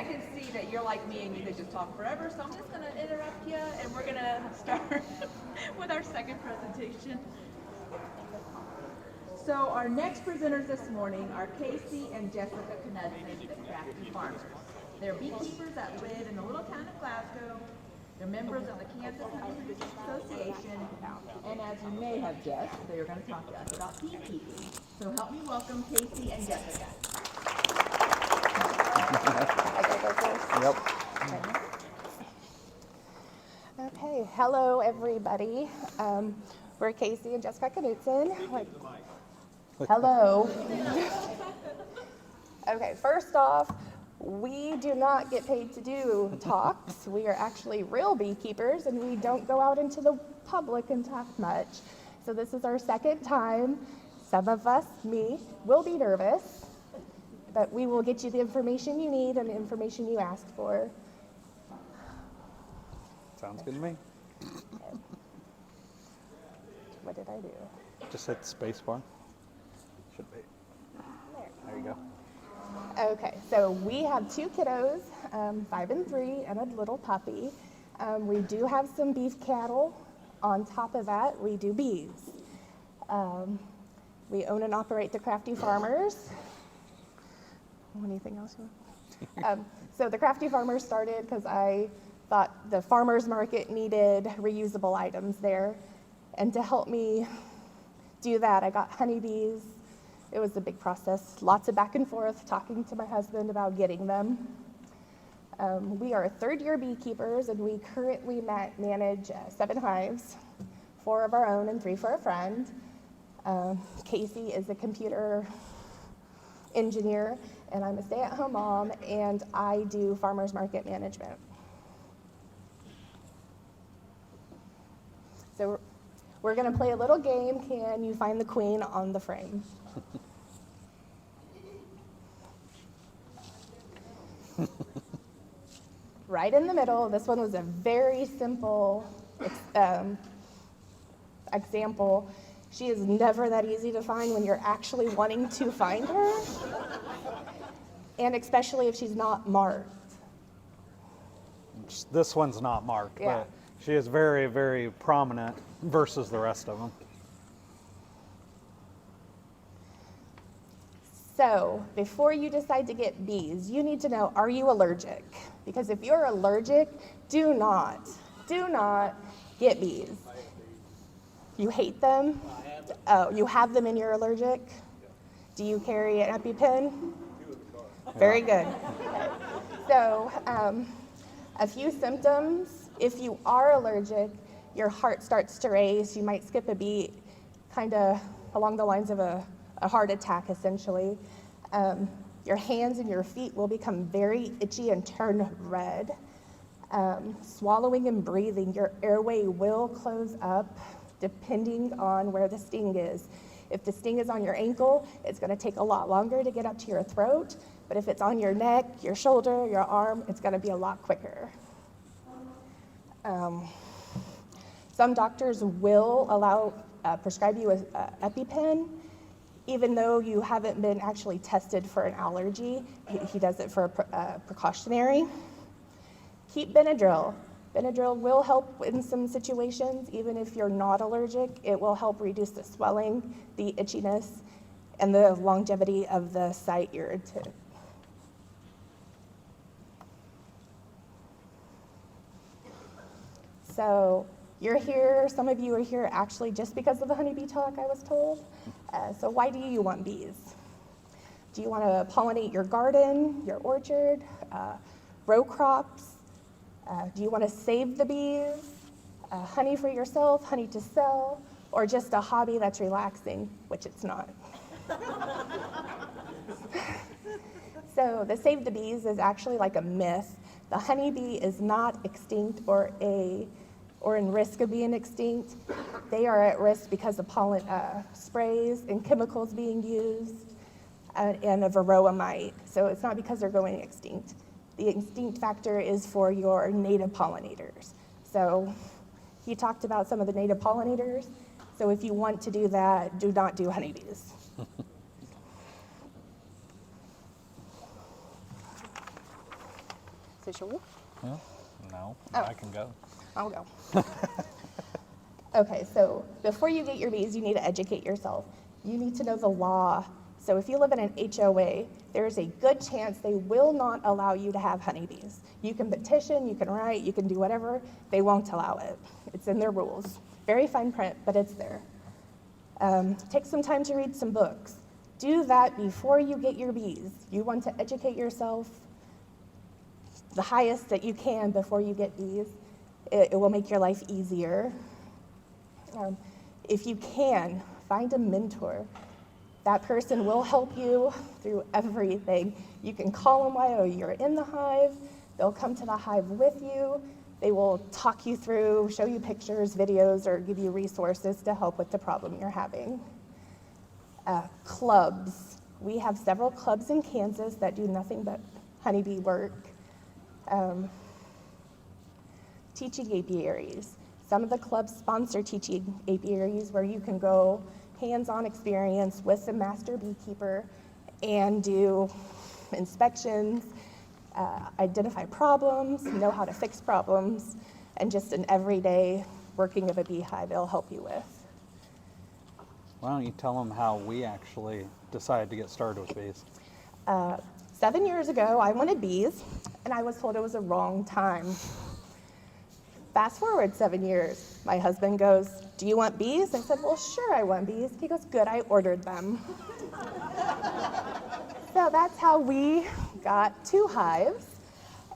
can see that you're like me and you could just talk forever, so I'm just going to interrupt you, and we're going to start with our second presentation. So our next presenters this morning are Casey and Jessica Knudson, the Crafty farmers. They're beekeepers that live in the little town of Glasgow. They're members of the Kansas Honey Producers Association, and as you may have guessed, they're going to talk to us about beekeeping. So help me welcome Casey and Jessica. Yep. Okay, hello everybody. We're Casey and Jessica Knudson. Hello. Okay, first off, we do not get paid to do talks. We are actually real beekeepers and we don't go out into the public and talk much. So this is our second time. Some of us, me, will be nervous, but we will get you the information you need and the information you asked for. Sounds good to me. What did I do? Just hit the space bar. Should be. There you go. Okay, so we have two kiddos, 5 and 3, and a little puppy. We do have some beef cattle. On top of that, we do bees. We own and operate the Crafty Farmers. Anything else you want? So the Crafty Farmers started because I thought the farmers market needed reusable items there. And to help me do that, I got honeybees. It was a big process, lots of back and forth, talking to my husband about getting them. We are third-year beekeepers, and we currently manage 7 hives, 4 of our own and 3 for a friend. Casey is a computer engineer, and I'm a stay-at-home mom, and I do farmers market management. So we're going to play a little game. Can you find the queen on the frame? Right in the middle. This one was a very simple example. She is never that easy to find when you're actually wanting to find her, and especially if she's not marked. This one's not marked, Yeah. but she is very, very prominent versus the rest of them. So before you decide to get bees, you need to know, are you allergic? Because if you're allergic, do not get bees. You hate them? Oh, you have them and you're allergic? Do you carry an EpiPen? Very good. So a few symptoms. If you are allergic, your heart starts to race. You might skip a beat, kind of along the lines of a heart attack, essentially. Your hands and your feet will become very itchy and turn red. Swallowing and breathing, your airway will close up depending on where the sting is. If the sting is on your ankle, it's going to take a lot longer to get up to your throat, but if it's on your neck, your shoulder, your arm, it's going to be a lot quicker. Some doctors will prescribe you an EpiPen, even though you haven't been actually tested for an allergy. He does it for a precautionary. Keep Benadryl. Benadryl will help in some situations, even if you're not allergic. It will help reduce the swelling, the itchiness, and the longevity of the site irritant. So you're here, some of you are here actually just because of the honeybee talk, I was told. So why do you want bees? Do you want to pollinate your garden, your orchard, row crops? Do you want to save the bees? Honey for yourself, honey to sell, or just a hobby that's relaxing, which it's not. So the save the bees is actually like a myth. The honeybee is not extinct or in risk of being extinct. They are at risk because of pollen sprays and chemicals being used and a varroa mite. So it's not because they're going extinct. The extinct factor is for your native pollinators. So he talked about some of the native pollinators. So if you want to do that, do not do honeybees. official. Yeah? No, Oh. I can go. I'll go. Okay, so before you get your bees, you need to educate yourself. You need to know the law. So if you live in an HOA, there's a good chance they will not allow you to have honeybees. You can petition, you can write, you can do whatever. They won't allow it. It's in their rules. Very fine print, but it's there. Take some time to read some books. Do that before you get your bees. You want to educate yourself the highest that you can before you get bees. It will make your life easier. If you can, find a mentor. That person will help you through everything. You can call them while you're in the hive. They'll come to the hive with you. They will talk you through, show you pictures, videos, or give you resources to help with the problem you're having. Clubs. We have several clubs in Kansas that do nothing but honeybee work. Teaching apiaries. Some of the clubs sponsor teaching apiaries where you can go hands-on experience with a master beekeeper and do inspections, identify problems, know how to fix problems, and just an everyday working of a beehive it'll help you with. Why don't you tell them how we actually decided to get started with bees? 7 years ago, I wanted bees, and I was told it was the wrong time. Fast forward 7 years, my husband goes, "Do you want bees?" I said, "Well, sure, I want bees." He goes, "Good, I ordered them." So that's how we got 2 hives,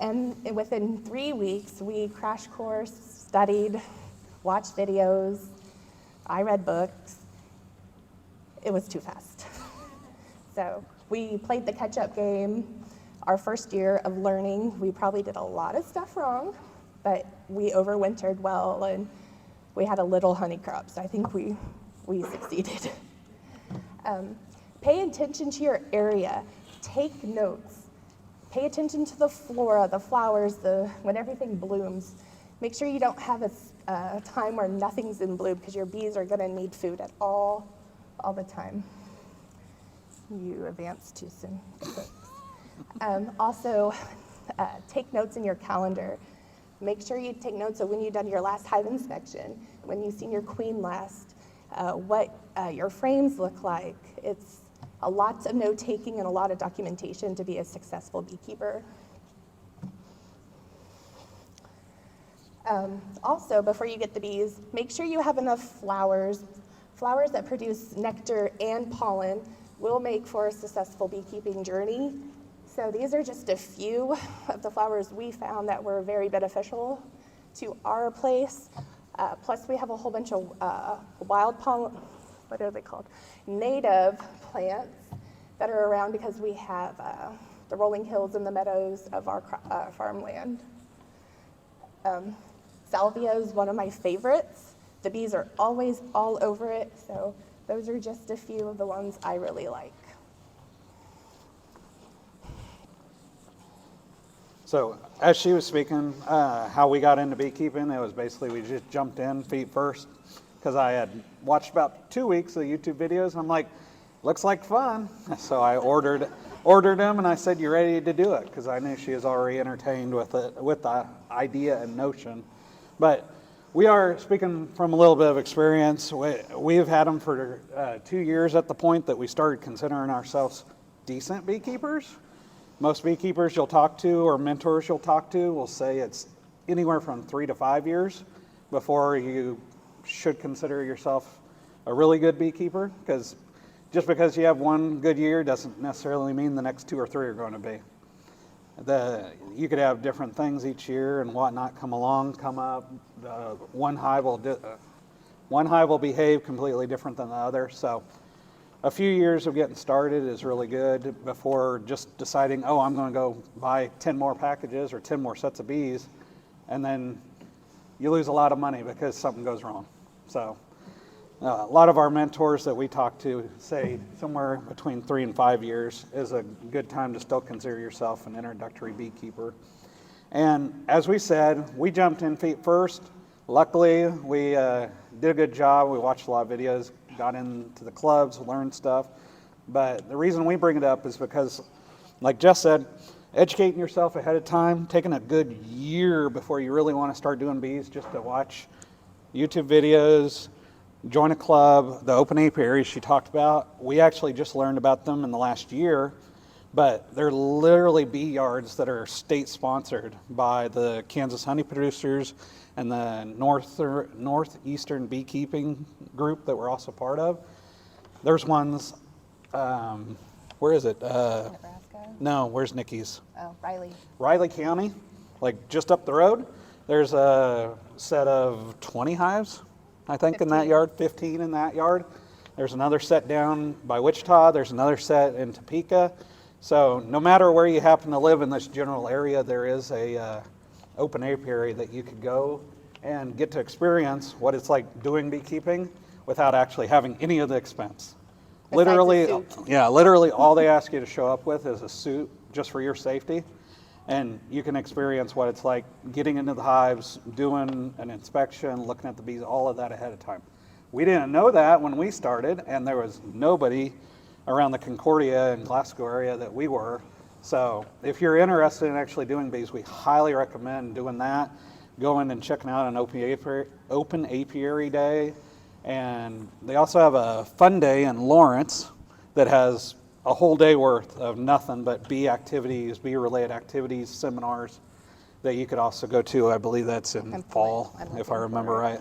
and within 3 weeks, we crash course, studied, watched videos, I read books. It was too fast. So we played the catch-up game. Our first year of learning, we probably did a lot of stuff wrong, but we overwintered well, and we had a little honey crop, so I think we succeeded. Pay attention to your area. Take notes. Pay attention to the flora, the flowers, when everything blooms. Make sure you don't have a time where nothing's in bloom, because your bees are gonna need food at all the time. You advanced too soon. Also, take notes in your calendar. Make sure you take notes of when you've done your last hive inspection, when you've seen your queen last, what your frames look like. It's a lot of note-taking and a lot of documentation to be a successful beekeeper. Also, before you get the bees, make sure you have enough flowers. Flowers that produce nectar and pollen will make for a successful beekeeping journey. So these are just a few of the flowers we found that were very beneficial to our place. Plus we have a whole bunch of wild pollen, what are they called? Native plants that are around because we have the rolling hills and the meadows of our farmland. Salvia is one of my favorites. The bees are always all over it, so those are just a few of the ones I really like. So as she was speaking, how we got into beekeeping, it was basically we just jumped in feet first, because I had watched about 2 weeks of YouTube videos, and I'm like, looks like fun. So I ordered them, and I said, "You ready to do it?" Because I knew she was already entertained with it, with the idea and notion. But we are speaking from a little bit of experience. We've had them for 2 years at the point that we started considering ourselves decent beekeepers. Most beekeepers you'll talk to or mentors you'll talk to will say it's anywhere from 3 to 5 years before you should consider yourself a really good beekeeper, because just because you have one good year doesn't necessarily mean the next 2 or 3 are going to be. You could have different things each year and whatnot come up. One hive will behave completely different than the other. So a few years of getting started is really good before just deciding, oh, I'm going to go buy 10 more packages or 10 more sets of bees, and then you lose a lot of money because something goes wrong. So a lot of our mentors that we talk to say somewhere between 3 and 5 years is a good time to still consider yourself an introductory beekeeper. And as we said, we jumped in feet first. Luckily, we did a good job. We watched a lot of videos, got into the clubs, learned stuff. But the reason we bring it up is because, like Jess said, educating yourself ahead of time, taking a good year before you really want to start doing bees, just to watch YouTube videos, join a club, the open apiaries she talked about. We actually just learned about them in the last year, but they're literally bee yards that are state sponsored by the Kansas honey producers and the Northeastern beekeeping group that we're also part of. There's ones, where is it? Nebraska? No, where's Nikki's? Oh, Riley. Riley County, like just up the road. There's a set of 20 hives, I think, in that 15. yard, 15 in that yard. There's another set down by Wichita. There's another set in Topeka. So no matter where you happen to live in this general area, there is a open apiary that you could go and get to experience what it's like doing beekeeping without actually having any of the expense. Besides a Literally, suit. yeah, literally all they ask you to show up with is a suit just for your safety. And you can experience what it's like getting into the hives, doing an inspection, looking at the bees, all of that ahead of time. We didn't know that when we started, and there was nobody around the Concordia and Glasgow area that we were. So if you're interested in actually doing bees, we highly recommend doing that. Going and checking out an open apiary day. And they also have a fun day in Lawrence that has a whole day worth of nothing but bee activities, bee-related activities, seminars that you could also go to. I believe that's in fall, if I remember right.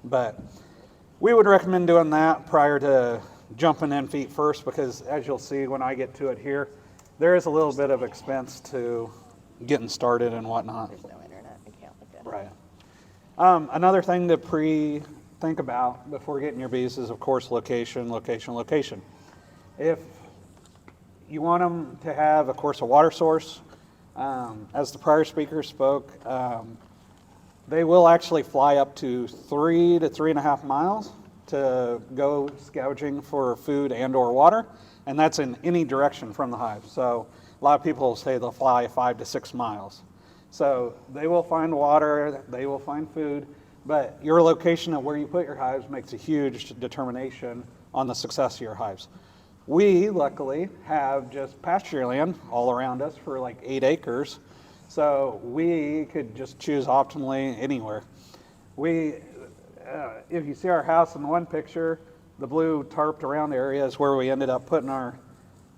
But we would recommend doing that prior to jumping in feet first, because as you'll see when I get to it here, there is a little bit of expense to getting started and whatnot. There's no internet. I can't look at it. Right. Another thing to think about before getting your bees is, of course, location, location, location. If you want them to have, of course, a water source, as the prior speaker spoke, they will actually fly up to 3 to 3.5 miles to go scavenging for food and or water, and that's in any direction from the hive. So a lot of people say they'll fly 5 to 6 miles. So they will find water, they will find food, but your location of where you put your hives makes a huge determination on the success of your hives. We, luckily, have just pasture land all around us for like 8 acres, so we could just choose optimally anywhere. If you see our house in one picture, the blue tarped around area is where we ended up putting our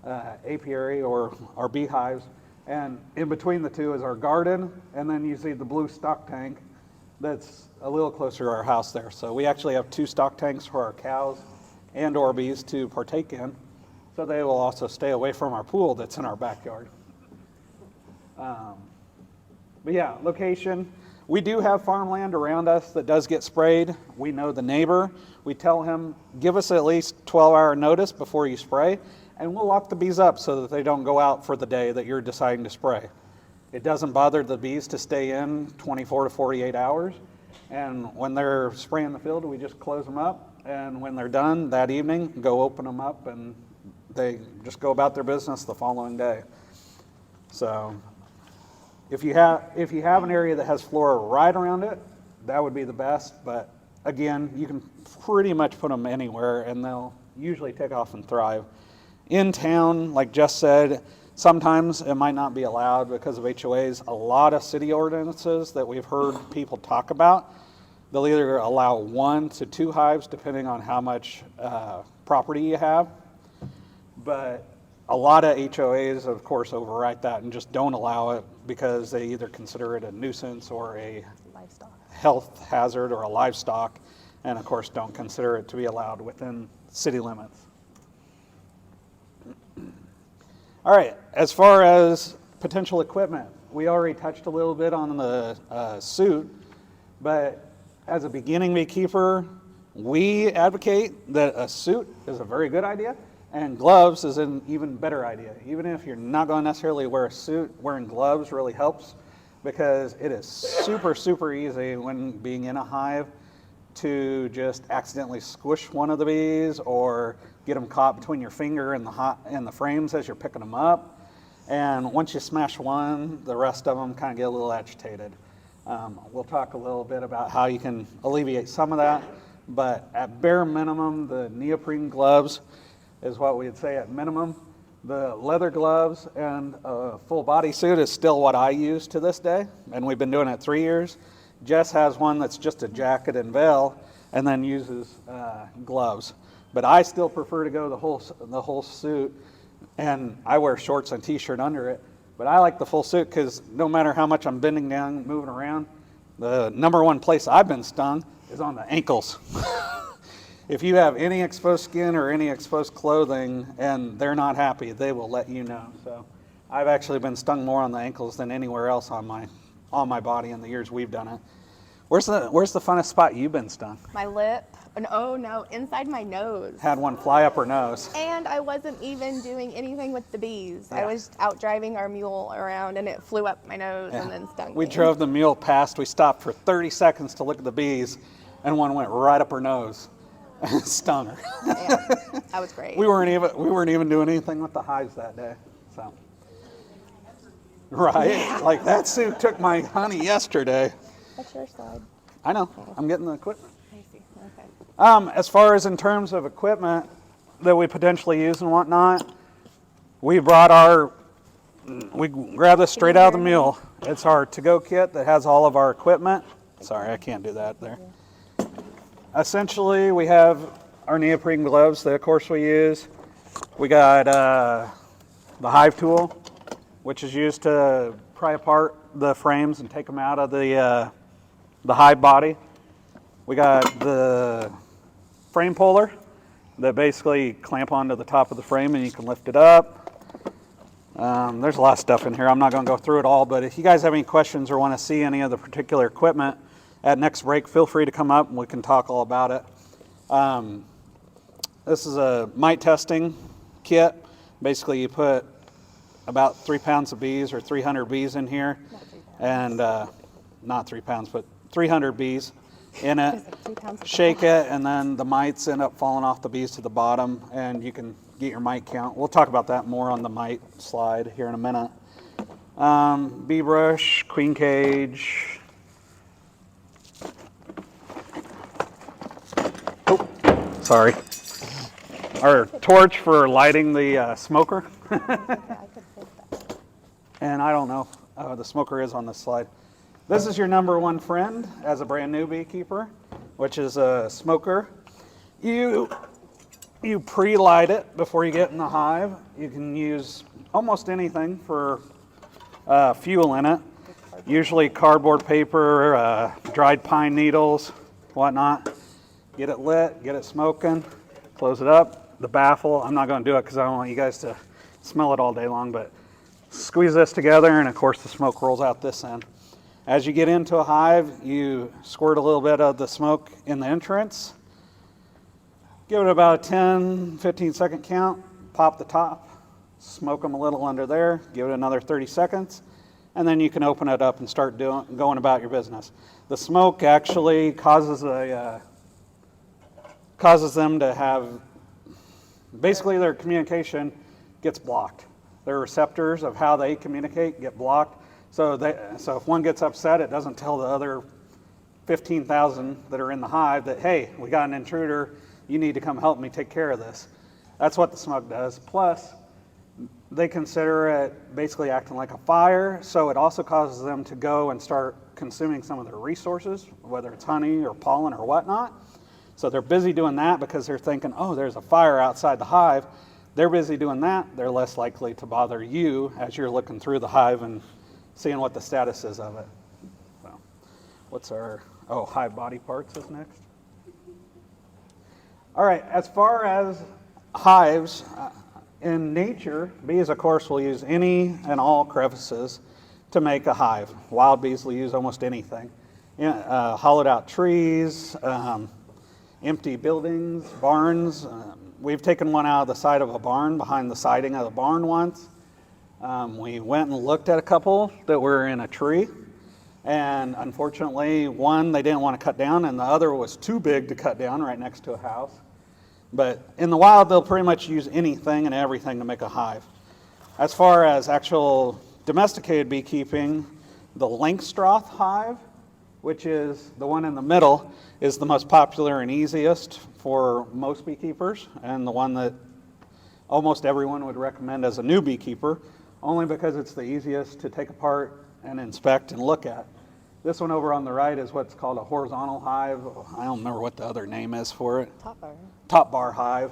apiary or our beehives, and in between the two is our garden, and then you see the blue stock tank that's a little closer to our house there. So we actually have 2 stock tanks for our cows and or bees to partake in, so they will also stay away from our pool that's in our backyard. But yeah, location. We do have farmland around us that does get sprayed. We know the neighbor. We tell him, give us at least 12-hour notice before you spray, and we'll lock the bees up so that they don't go out for the day that you're deciding to spray. It doesn't bother the bees to stay in 24 to 48 hours. And when they're spraying the field, we just close them up. And when they're done that evening, go open them up, and they just go about their business the following day. So if you have an area that has flora right around it, that would be the best. But again, you can pretty much put them anywhere, and they'll usually take off and thrive. In town, like Jess said, sometimes it might not be allowed because of HOAs. A lot of city ordinances that we've heard people talk about, they'll either allow 1 to 2 hives depending on how much property you have. But a lot of HOAs, of course, overwrite that and just don't allow it because they either consider it a nuisance or a Livestock. health hazard or a livestock, and of course don't consider it to be allowed within city limits. All right, as far as potential equipment, we already touched a little bit on the suit, but as a beginning beekeeper, we advocate that a suit is a very good idea, and gloves is an even better idea. Even if you're not going to necessarily wear a suit, wearing gloves really helps, because it is super, super easy when being in a hive to just accidentally squish one of the bees or get them caught between your finger and the frames as you're picking them up. And once you smash one, the rest of them kind of get a little agitated. We'll talk a little bit about how you can alleviate some of that, but at bare minimum, the neoprene gloves is what we'd say at minimum. The leather gloves and a full body suit is still what I use to this day, and we've been doing it 3 years. Jess has one that's just a jacket and veil, and then uses gloves. But I still prefer to go the whole suit, and I wear shorts and t-shirt under it. But I like the full suit because no matter how much I'm bending down, moving around, the number one place I've been stung is on the ankles. If you have any exposed skin or any exposed clothing and they're not happy, they will let you know. So I've actually been stung more on the ankles than anywhere else on my body in the years we've done it. Where's the funnest spot you've been stung? My lip, and oh no, inside my nose. Had one fly up her nose. And I wasn't even doing anything with the bees. Yeah. I was out driving our mule around and it flew up my nose and then stung We me. drove the mule past. We stopped for 30 seconds to look at the bees, and one went right up her nose and stung her. Yeah, that was great. We weren't even doing anything with the hives that day. So, right? Yeah. Like that suit took my honey yesterday. That's your slide. I know. I'm getting the equipment. I see. Okay. As far as in terms of equipment that we potentially use and whatnot, we grabbed this straight out of the mule. It's our to-go kit that has all of our equipment. Sorry, I can't do that there. Essentially, we have our neoprene gloves that, of course, we use. We got the hive tool, which is used to pry apart the frames and take them out of the hive body. We got the frame puller that basically clamp onto the top of the frame and you can lift it up. There's a lot of stuff in here. I'm not going to go through it all, but if you guys have any questions or want to see any of the particular equipment at next break, feel free to come up and we can talk all about it. This is a mite testing kit. Basically, you put about 3 pounds of bees or 300 bees in here, and not 3 pounds, but 300 bees in it. Shake it, and then the mites end up falling off the bees to the bottom, and you can get your mite count. We'll talk about that more on the mite slide here in a minute. Bee brush, queen cage. Oh, sorry. Our torch for lighting the smoker. And I don't know if the smoker is on this slide. This is your number one friend as a brand new beekeeper, which is a smoker. You pre-light it before you get in the hive. You can use almost anything for fuel in it. Usually cardboard paper, dried pine needles, whatnot. Get it lit, get it smoking, close it up. The baffle, I'm not going to do it because I don't want you guys to smell it all day long, but squeeze this together and of course the smoke rolls out this end. As you get into a hive, you squirt a little bit of the smoke in the entrance. Give it about a 10, 15 second count, pop the top, smoke them a little under there, give it another 30 seconds, and then you can open it up and start going about your business. The smoke actually causes them to have, basically their communication gets blocked. Their receptors of how they communicate get blocked. So if one gets upset, it doesn't tell the other 15,000 that are in the hive that, hey, we got an intruder, you need to come help me take care of this. That's what the smoke does. Plus, they consider it basically acting like a fire, so it also causes them to go and start consuming some of their resources, whether it's honey or pollen or whatnot. So they're busy doing that because they're thinking, oh, there's a fire outside the hive. They're busy doing that. They're less likely to bother you as you're looking through the hive and seeing what the status is of it. So, what's our, hive body parts is next. All right, as far as hives, in nature, bees, of course, will use any and all crevices to make a hive. Wild bees will use almost anything. Hollowed out trees, empty buildings, barns. We've taken one out of the side of a barn, behind the siding of the barn once. We went and looked at a couple that were in a tree, and unfortunately, one they didn't want to cut down, and the other was too big to cut down right next to a house. But in the wild, they'll pretty much use anything and everything to make a hive. As far as actual domesticated beekeeping, the Langstroth hive, which is the one in the middle, is the most popular and easiest for most beekeepers, and the one that almost everyone would recommend as a new beekeeper, only because it's the easiest to take apart and inspect and look at. This one over on the right is what's called a horizontal hive. I don't remember what the other name is for it. Top bar hive.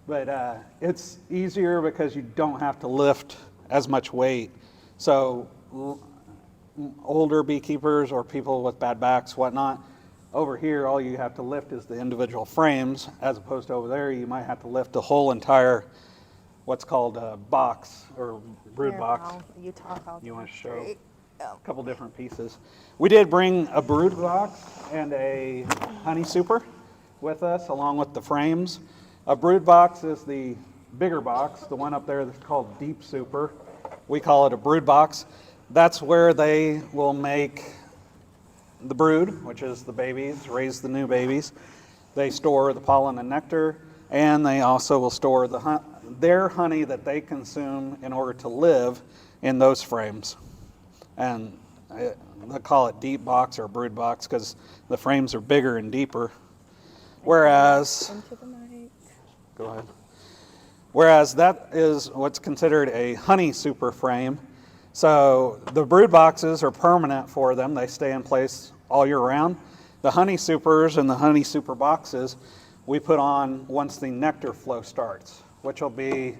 But it's easier because you don't have to lift as much weight. So older beekeepers or people with bad backs, whatnot, over here all you have to lift is the individual frames, as opposed to over there you might have to lift the whole entire what's called a box or brood box. You want to show a couple different pieces. We did bring a brood box and a honey super with us along with the frames. A brood box is the bigger box, the one up there that's called deep super. We call it a brood box. That's where they will make the brood, which is the babies, raise the new babies. They store the pollen and nectar, and they also will store their honey that they consume in order to live in those frames. And they call it deep box or brood box because the frames are bigger and deeper. Whereas, go ahead. Whereas that is what's considered a honey super frame. So the brood boxes are permanent for them. They stay in place all year round. The honey supers and the honey super boxes we put on once the nectar flow starts, which will be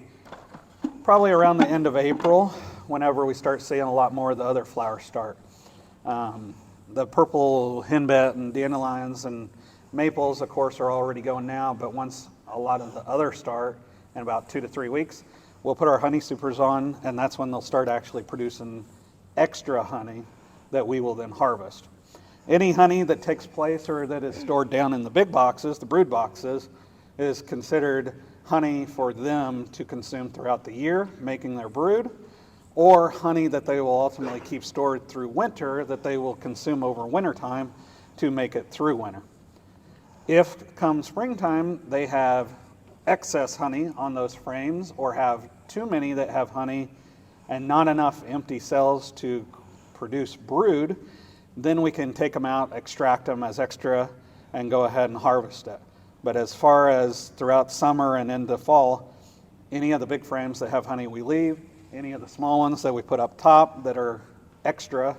probably around the end of April, whenever we start seeing a lot more of the other flowers start. The purple henbit and dandelions and maples, of course, are already going now, but once a lot of the others start in about 2 to 3 weeks, we'll put our honey supers on, and that's when they'll start actually producing extra honey that we will then harvest. Any honey that takes place or that is stored down in the big boxes, the brood boxes, is considered honey for them to consume throughout the year, making their brood, or honey that they will ultimately keep stored through winter that they will consume over wintertime to make it through winter. If come springtime they have excess honey on those frames or have too many that have honey and not enough empty cells to produce brood, then we can take them out, extract them as extra, and go ahead and harvest it. But as far as throughout summer and into fall, any of the big frames that have honey we leave, any of the small ones that we put up top that are extra,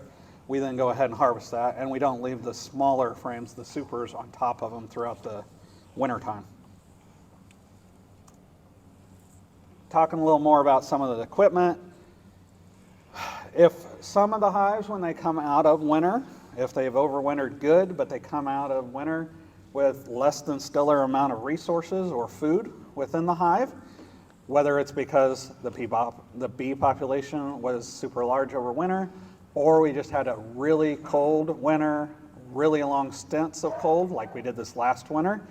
we then go ahead and harvest that, and we don't leave the smaller frames, the supers, on top of them throughout the wintertime. Talking a little more about some of the equipment. If some of the hives, when they come out of winter, if they've overwintered good, but they come out of winter with less than stellar amount of resources or food within the hive, whether it's because the bee population was super large over winter, or we just had a really cold winter, really long stints of cold, like we did this last winter,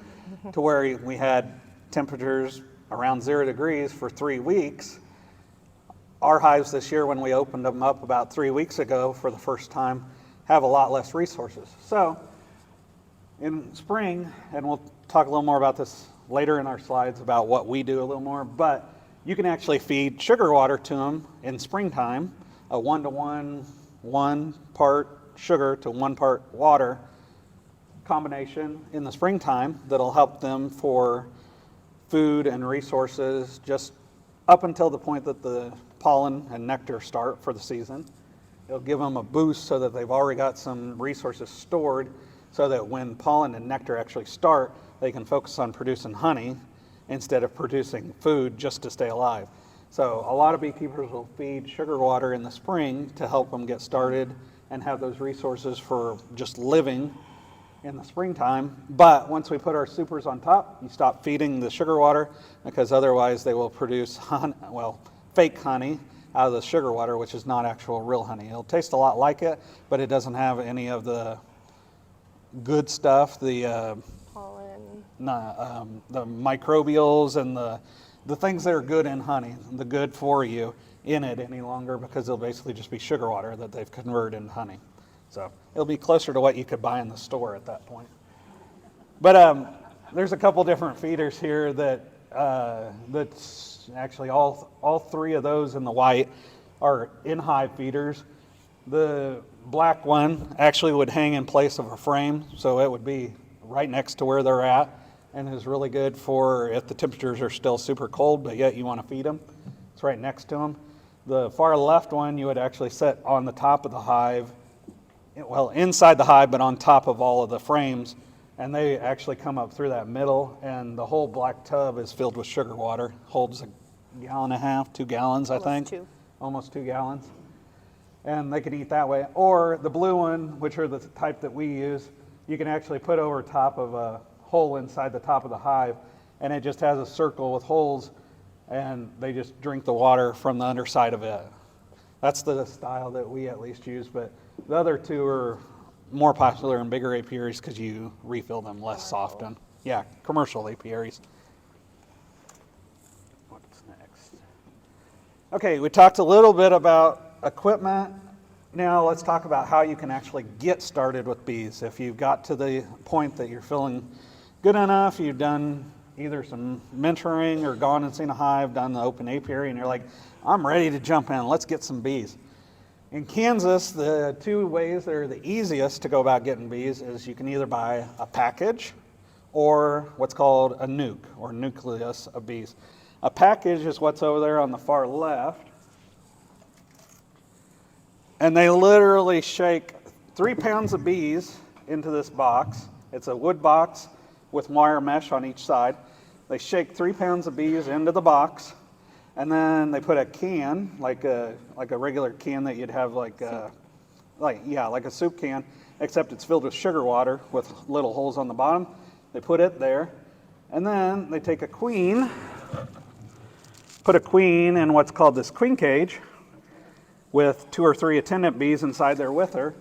to where we had temperatures around 0 degrees for 3 weeks. Our hives this year, when we opened them up about 3 weeks ago for the first time, have a lot less resources. So in spring, and we'll talk a little more about this later in our slides about what we do a little more, but you can actually feed sugar water to them in springtime, a 1-to-1, 1 part sugar to 1 part water combination in the springtime that'll help them for food and resources just up until the point that the pollen and nectar start for the season. It'll give them a boost so that they've already got some resources stored so that when pollen and nectar actually start, they can focus on producing honey instead of producing food just to stay alive. So a lot of beekeepers will feed sugar water in the spring to help them get started and have those resources for just living in the springtime. But once we put our supers on top, you stop feeding the sugar water because otherwise they will produce fake honey out of the sugar water, which is not actual real honey. It'll taste a lot like it, but it doesn't have any of the good stuff, the Pollen. the microbials and the things that are good in honey, the good for you in it any longer, because it'll basically just be sugar water that they've converted into honey. So it'll be closer to what you could buy in the store at that point. But there's a couple different feeders here that's actually all 3 of those in the white are in-hive feeders. The black one actually would hang in place of a frame, so it would be right next to where they're at, and is really good for if the temperatures are still super cold, but yet you want to feed them. It's right next to them. The far left one you would actually set on the top of the hive, well, inside the hive, but on top of all of the frames, and they actually come up through that middle, and the whole black tub is filled with sugar water. Holds 1.5 gallons, 2 gallons, I think. Almost 2 gallons. And they can eat that way. Or the blue one, which are the type that we use, you can actually put over top of a hole inside the top of the hive, and it just has a circle with holes, and they just drink the water from the underside of it. That's the style that we at least use, but the other two are more popular in bigger apiaries because you refill them less often. Yeah, commercial apiaries. What's next? Okay, we talked a little bit about equipment. Now let's talk about how you can actually get started with bees. If you've got to the point that you're feeling good enough, you've done either some mentoring or gone and seen a hive, done the open apiary, and you're like, I'm ready to jump in, let's get some bees. In Kansas, the two ways that are the easiest to go about getting bees is you can either buy a package or what's called a nuke, or nucleus of bees. A package is what's over there on the far left, and they literally shake 3 pounds of bees into this box. It's a wood box with wire mesh on each side. They shake 3 pounds of bees into the box, and then they put a can, like a regular can that you'd have like a soup can, except it's filled with sugar water with little holes on the bottom. They put it there, and then they take a queen, put a queen in what's called this queen cage with 2 or 3 attendant bees inside there with her,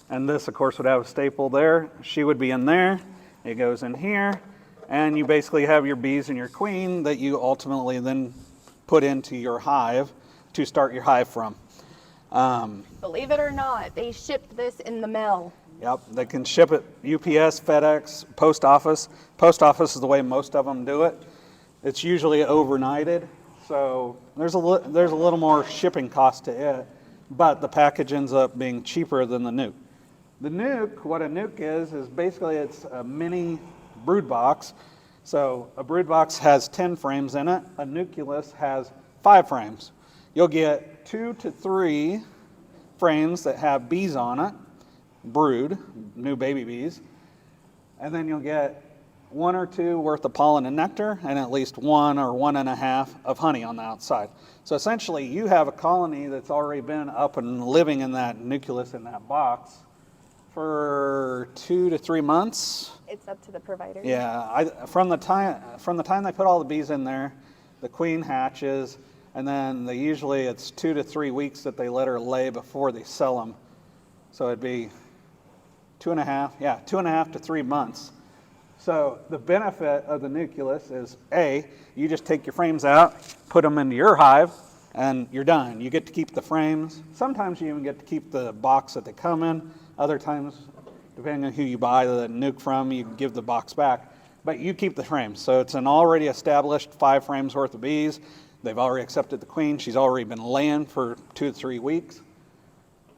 and this of course would have a staple there. She would be in there. It goes in here, and you basically have your bees and your queen that you ultimately then put into your hive to start your hive from. Believe it or not, they ship this in the mail. Yep, they can ship it UPS, FedEx, post office. Post office is the way most of them do it. It's usually overnighted, so there's a little more shipping cost to it, but the package ends up being cheaper than the nuke. The nuke, what a nuke is basically it's a mini brood box. So a brood box has 10 frames in it. A nucleus has 5 frames. You'll get 2 to 3 frames that have bees on it, brood, new baby bees, and then you'll get 1 or 2 worth of pollen and nectar, and at least 1 or 1.5 of honey on the outside. So essentially you have a colony that's already been up and living in that nucleus in that box for 2 to 3 months. It's up to the provider. Yeah, from the time they put all the bees in there, the queen hatches, and then usually it's 2 to 3 weeks that they let her lay before they sell them. So it'd be 2.5 to 3 months. So the benefit of the nucleus is you just take your frames out, put them into your hive, and you're done. You get to keep the frames. Sometimes you even get to keep the box that they come in. Other times, depending on who you buy the nuke from, you can give the box back. But you keep the frames. So it's an already established 5 frames worth of bees. They've already accepted the queen. She's already been laying for 2 to 3 weeks.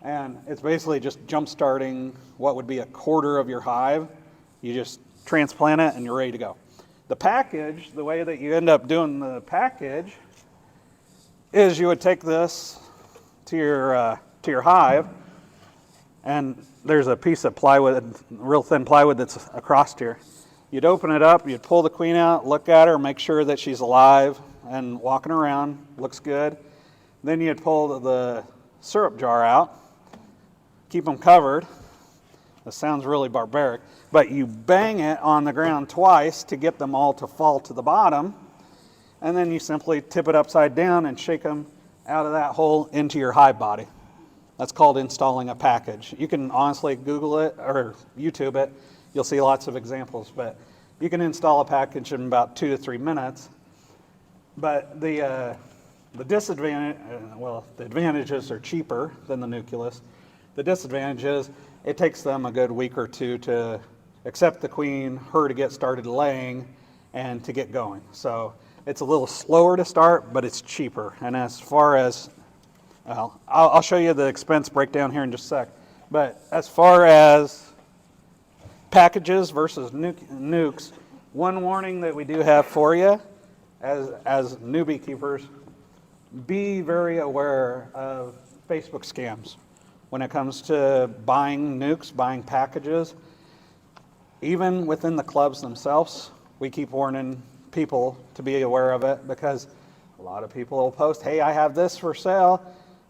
And it's basically just jump-starting what would be a quarter of your hive. You just transplant it and you're ready to go. The package, the way that you end up doing the package is you would take this to your hive, and there's a piece of plywood, real thin plywood that's across here. You'd open it up, you'd pull the queen out, look at her, make sure that she's alive and walking around, looks good. Then you'd pull the syrup jar out, keep them covered. This sounds really barbaric, but you bang it on the ground twice to get them all to fall to the bottom, and then you simply tip it upside down and shake them out of that hole into your hive body. That's called installing a package. You can honestly Google it or YouTube it. You'll see lots of examples, but you can install a package in about 2 to 3 minutes. But the disadvantage, the advantages are cheaper than the nucleus. The disadvantage is it takes them a good week or 2 to accept the queen, her to get started laying, and to get going. So it's a little slower to start, but it's cheaper. And as far as, well, I'll show you the expense breakdown here in just a sec. But as far as packages versus nukes, One warning that we do have for you as new beekeepers, be very aware of Facebook scams when it comes to buying nukes, buying packages. Even within the clubs themselves, we keep warning people to be aware of it because a lot of people will post, hey, I have this for sale.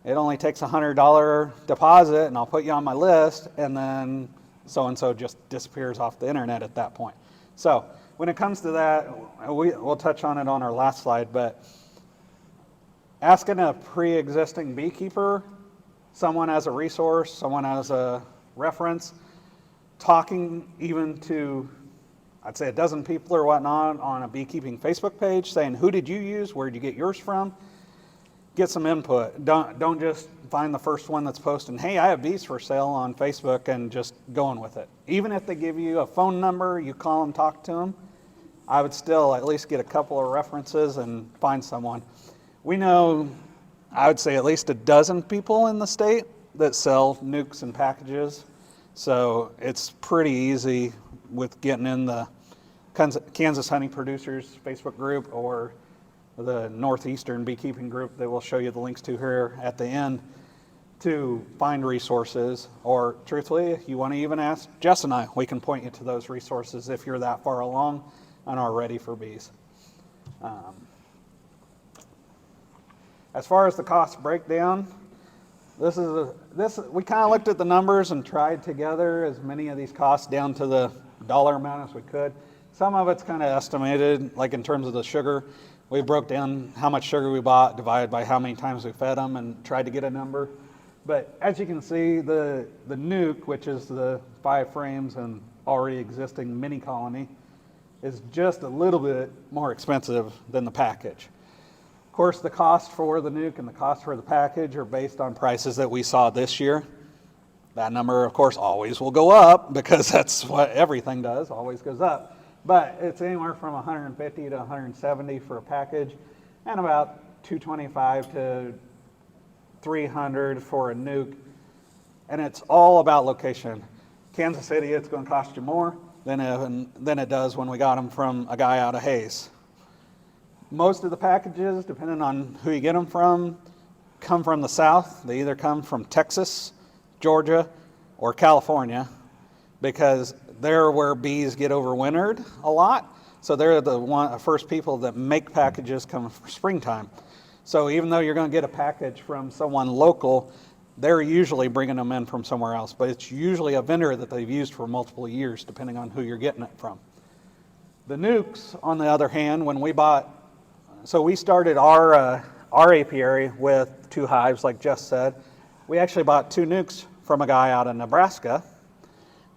It only takes $100 deposit and I'll put you on my list, and then so-and-so just disappears off the internet at that point. So when it comes to that, we'll touch on it on our last slide, but asking a pre-existing beekeeper, someone as a resource, someone as a reference, talking even to, I'd say, a dozen people or whatnot on a beekeeping Facebook page, saying, who did you use? Where did you get yours from? Get some input. Don't just find the first one that's posting, hey, I have bees for sale on Facebook, and just going with it. Even if they give you a phone number, you call them, talk to them, I would still at least get a couple of references and find someone. We know, I would say, at least a dozen people in the state that sell nukes and packages. So it's pretty easy with getting in the Kansas Honey Producers Facebook group or the Northeastern Beekeeping group that we'll show you the links to here at the end to find resources. Or truthfully, if you want to even ask Jess and I, we can point you to those resources if you're that far along and are ready for bees. As far as the cost breakdown, we kind of looked at the numbers and tried to gather as many of these costs down to the dollar amount as we could. Some of it's kind of estimated, like in terms of the sugar. We broke down how much sugar we bought, divided by how many times we fed them, and tried to get a number. But as you can see, the nuke, which is the 5 frames and already existing mini colony, is just a little bit more expensive than the package. Of course, the cost for the nuke and the cost for the package are based on prices that we saw this year. That number, of course, always will go up because that's what everything does, always goes up. But it's anywhere from $150 to $170 for a package, and about $225 to $300 for a nuke. And it's all about location. Kansas City, it's going to cost you more than it does when we got them from a guy out of Hayes. Most of the packages, depending on who you get them from, come from the south. They either come from Texas, Georgia, or California, because they're where bees get overwintered a lot. So they're the first people that make packages come for springtime. So even though you're going to get a package from someone local, they're usually bringing them in from somewhere else. But it's usually a vendor that they've used for multiple years, depending on who you're getting it from. The nukes, on the other hand, when we bought, so we started our apiary with 2 hives, like Jess said. We actually bought 2 nukes from a guy out of Nebraska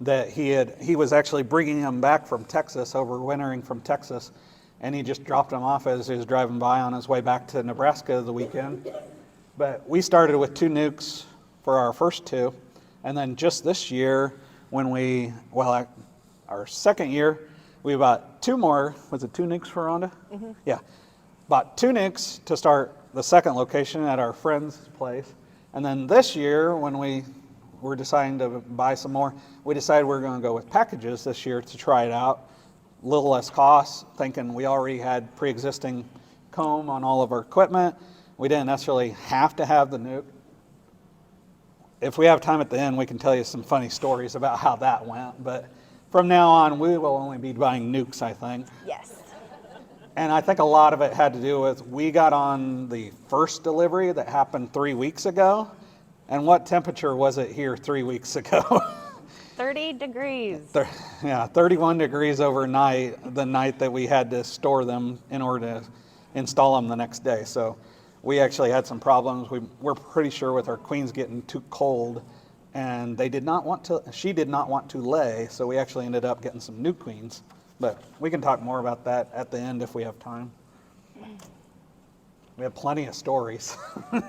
that he was actually bringing them back from Texas, overwintering from Texas, and he just dropped them off as he was driving by on his way back to Nebraska the weekend. But we started with 2 nukes for our first 2, and then just this year, when our second year, we bought 2 more. Was it 2 nukes for Rhonda? Mm-hmm. Yeah. Bought 2 nukes to start the second location at our friend's place. And then this year, when we were deciding to buy some more, we decided we were going to go with packages this year to try it out. A little less cost, thinking we already had pre-existing comb on all of our equipment. We didn't necessarily have to have the nuke. If we have time at the end, we can tell you some funny stories about how that went. But from now on, we will only be buying nukes, I think. Yes. And I think a lot of it had to do with, we got on the first delivery that happened 3 weeks ago. And what temperature was it here 3 weeks ago? 30 degrees. 31 degrees overnight, the night that we had to store them in order to install them the next day. So we actually had some problems. We're pretty sure with our queens getting too cold, and she did not want to lay, so we actually ended up getting some new queens. But we can talk more about that at the end if we have time. We have plenty of stories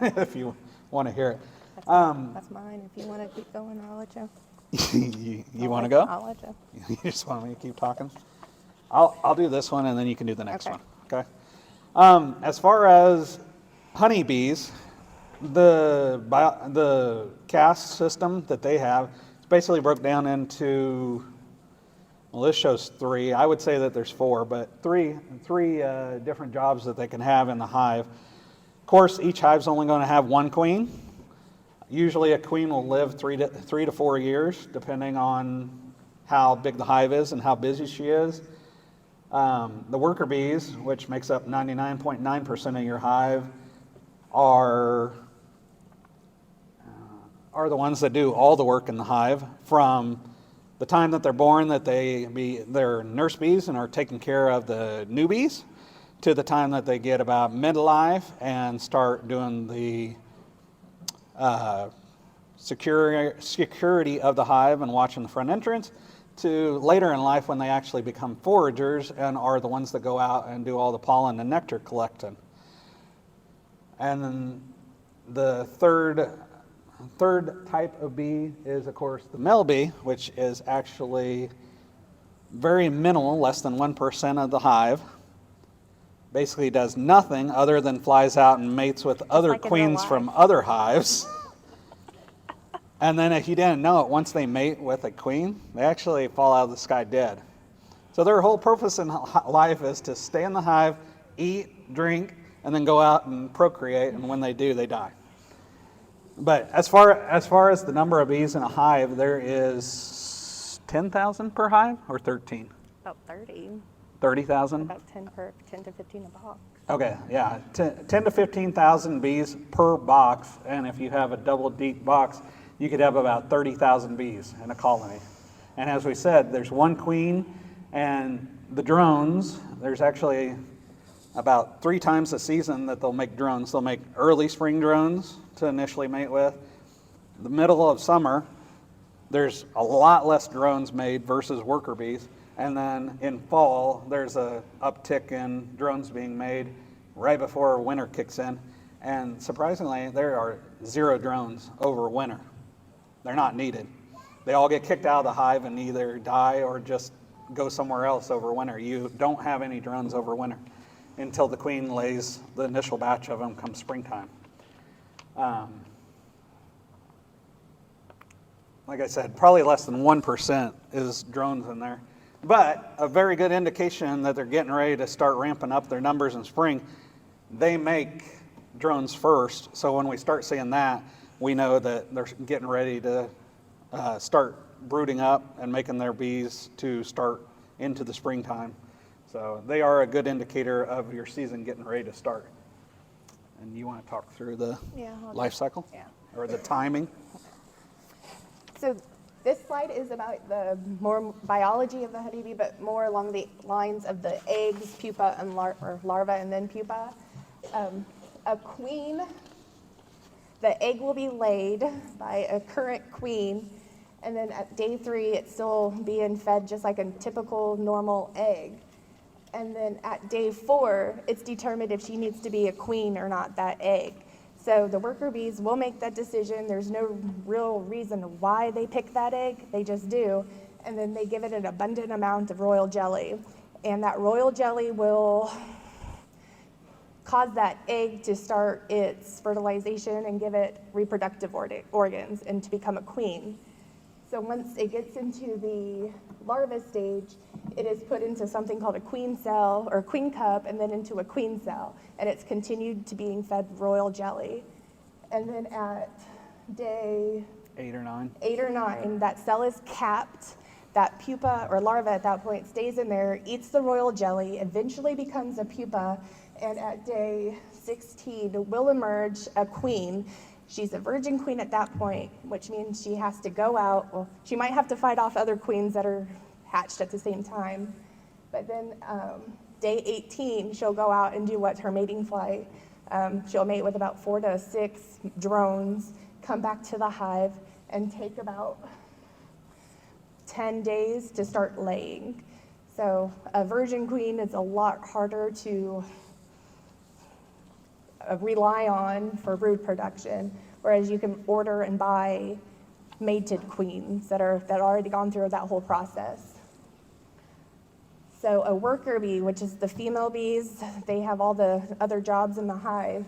if you want to hear it. That's mine. If you want to keep going, I'll let you. You want to go? I'll let you. You just want me to keep talking? I'll do this one, and then you can do the next one. Okay. As far as honeybees, the caste system that they have is basically broke down into Well, this shows 3. I would say that there's 4, but three different jobs that they can have in the hive. Of course, each hive's only going to have 1 queen. Usually a queen will live 3 to 4 years, depending on how big the hive is and how busy she is. The worker bees, which makes up 99.9% of your hive, are the ones that do all the work in the hive, from the time that they're born, that they're nurse bees and are taking care of the newbies, to the time that they get about midlife and start doing the security of the hive and watching the front entrance, to later in life when they actually become foragers and are the ones that go out and do all the pollen and nectar collecting. And then the third type of bee is, of course, the male bee, which is actually very minimal, less than 1% of the hive. Basically does nothing other than flies out and mates with other like in real queens life. from other hives. And then if you didn't know it, once they mate with a queen, they actually fall out of the sky dead. So their whole purpose in life is to stay in the hive, eat, drink, and then go out and procreate, and when they do, they die. But as far as the number of bees in a hive, there is 10,000 per hive, or 13? About 30. 30,000? About 10 to 15 a box. Okay, yeah, 10 to 15,000 bees per box, and if you have a double deep box, you could have about 30,000 bees in a colony. And as we said, there's 1 queen, and the drones, there's actually about 3 times a season that they'll make drones. They'll make early spring drones to initially mate with. The middle of summer, there's a lot less drones made versus worker bees. And then in fall, there's a uptick in drones being made right before winter kicks in. And surprisingly, there are 0 drones over winter. They're not needed. They all get kicked out of the hive and either die or just go somewhere else over winter. You don't have any drones over winter until the queen lays the initial batch of them come springtime. Like I said, probably less than 1% is drones in there. But a very good indication that they're getting ready to start ramping up their numbers in spring. They make drones first, so when we start seeing that, we know that they're getting ready to start brooding up and making their bees to start into the springtime. So they are a good indicator of your season getting ready to start. And you want to talk through the life cycle? Yeah. Or the timing? So this slide is about the more biology of the honeybee, but more along the lines of the eggs, pupa, and larva, and then pupa. A queen, the egg will be laid by a current queen, and then at day 3, it's still being fed just like a typical normal egg. And then at day 4, it's determined if she needs to be a queen or not, that egg. So the worker bees will make that decision. There's no real reason why they pick that egg. They just do. And then they give it an abundant amount of royal jelly. And that royal jelly will cause that egg to start its fertilization and give it reproductive organs and to become a queen. So once it gets into the larva stage, it is put into something called a queen cell or queen cup, and then into a queen cell, and it's continued to being fed royal jelly. And then at day 8 or 9. 8 or 9, that cell is capped. That pupa or larva at that point stays in there, eats the royal jelly, eventually becomes a pupa, and at day 16 will emerge a queen. She's a virgin queen at that point, which means she has to go out. Well, she might have to fight off other queens that are hatched at the same time. But then day 18, she'll go out and do what's her mating flight. She'll mate with about 4 to 6 drones, come back to the hive, and take about 10 days to start laying. So a virgin queen is a lot harder to rely on for brood production, whereas you can order and buy mated queens that already gone through that whole process. So a worker bee, which is the female bees, they have all the other jobs in the hive.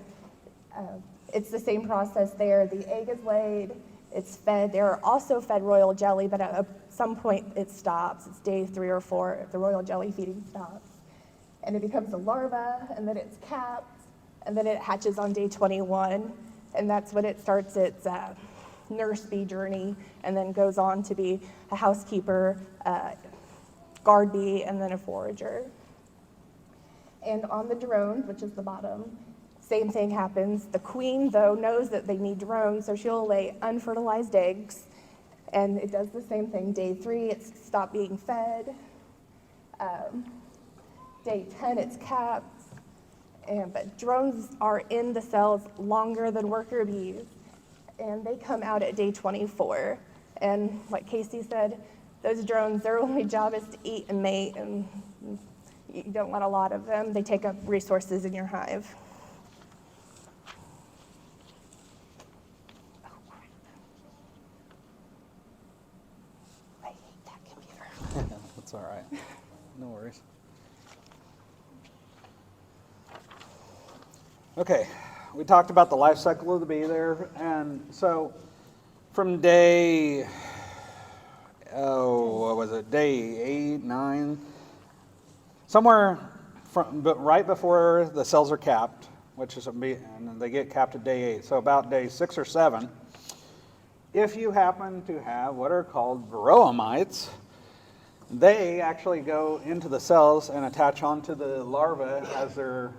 It's the same process there. The egg is laid, It's fed. They're also fed royal jelly, but at some point it stops. It's day 3 or 4, the royal jelly feeding stops. And it becomes a larva, and then it's capped, and then it hatches on day 21, and that's when it starts its nurse bee journey, and then goes on to be a housekeeper, guard bee, and then a forager. And on the drones, which is the bottom, same thing happens. The queen, though, knows that they need drones, so she'll lay unfertilized eggs, and it does the same thing. Day 3, it's stopped being fed. Day 10, it's capped. But drones are in the cells longer than worker bees, and they come out at day 24. And like Casey said, those drones, their only job is to eat and mate, and you don't want a lot of them. They take up resources in your hive. I hate that computer. That's all right. No worries. Okay, we talked about the life cycle of the bee there, and so from day, what was it, day 8, 9, somewhere but right before the cells are capped, which is and they get capped at day 8, so about day 6 or 7, if you happen to have what are called varroa mites, they actually go into the cells and attach onto the larva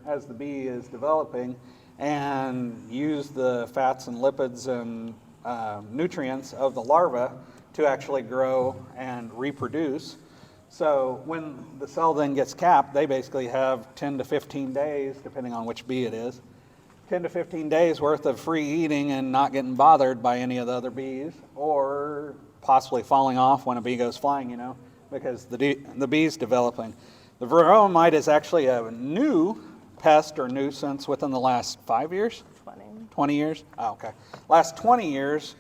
as the bee is developing, and use the fats and lipids and nutrients of the larva to actually grow and reproduce. So when the cell then gets capped, they basically have 10 to 15 days, depending on which bee it is, 10 to 15 days worth of free eating and not getting bothered by any of the other bees, or possibly falling off when a bee goes flying, because the bee's developing. The varroa mite is actually a new pest or nuisance within the last 5 years? 20 years? Oh, okay. Last 20 years,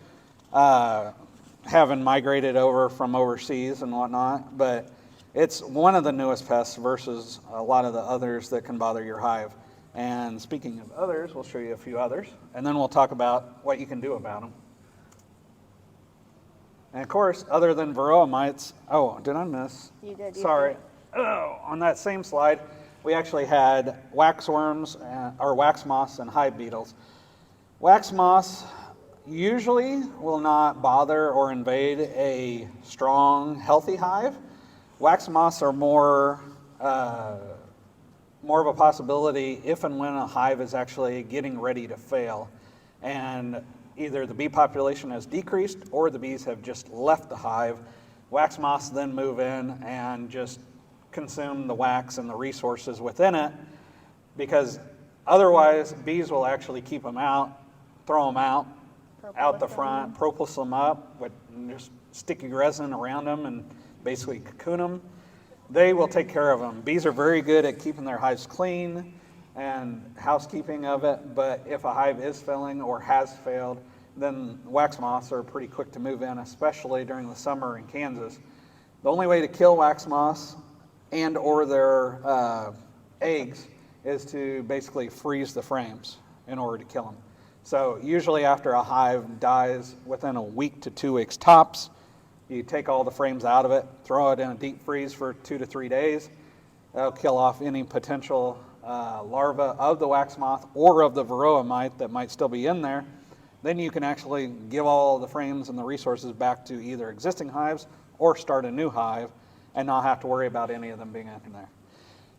having migrated over from overseas and whatnot, but it's one of the newest pests versus a lot of the others that can bother your hive. And speaking of others, we'll show you a few others, and then we'll talk about what you can do about them. And of course, other than varroa mites, oh, did I miss? You did. Sorry. Oh, on that same slide, we actually had waxworms, or wax moths, and hive beetles. Wax moths usually will not bother or invade a strong, healthy hive. Wax moths are more of a possibility if and when a hive is actually getting ready to fail, and either the bee population has decreased or the bees have just left the hive. Wax moths then move in and just consume the wax and the resources within it, because otherwise bees will actually keep them out, throw them out the front, propolis them up with just sticky resin around them and basically cocoon them. They will take care of them. Bees are very good at keeping their hives clean and housekeeping of it, but if a hive is failing or has failed, then wax moths are pretty quick to move in, especially during the summer in Kansas. The only way to kill wax moths and or their eggs is to basically freeze the frames in order to kill them. So usually after a hive dies within a week to 2 weeks tops, you take all the frames out of it, throw it in a deep freeze for 2 to 3 days. That'll kill off any potential larva of the wax moth or of the varroa mite that might still be in there. Then you can actually give all the frames and the resources back to either existing hives or start a new hive and not have to worry about any of them being in there.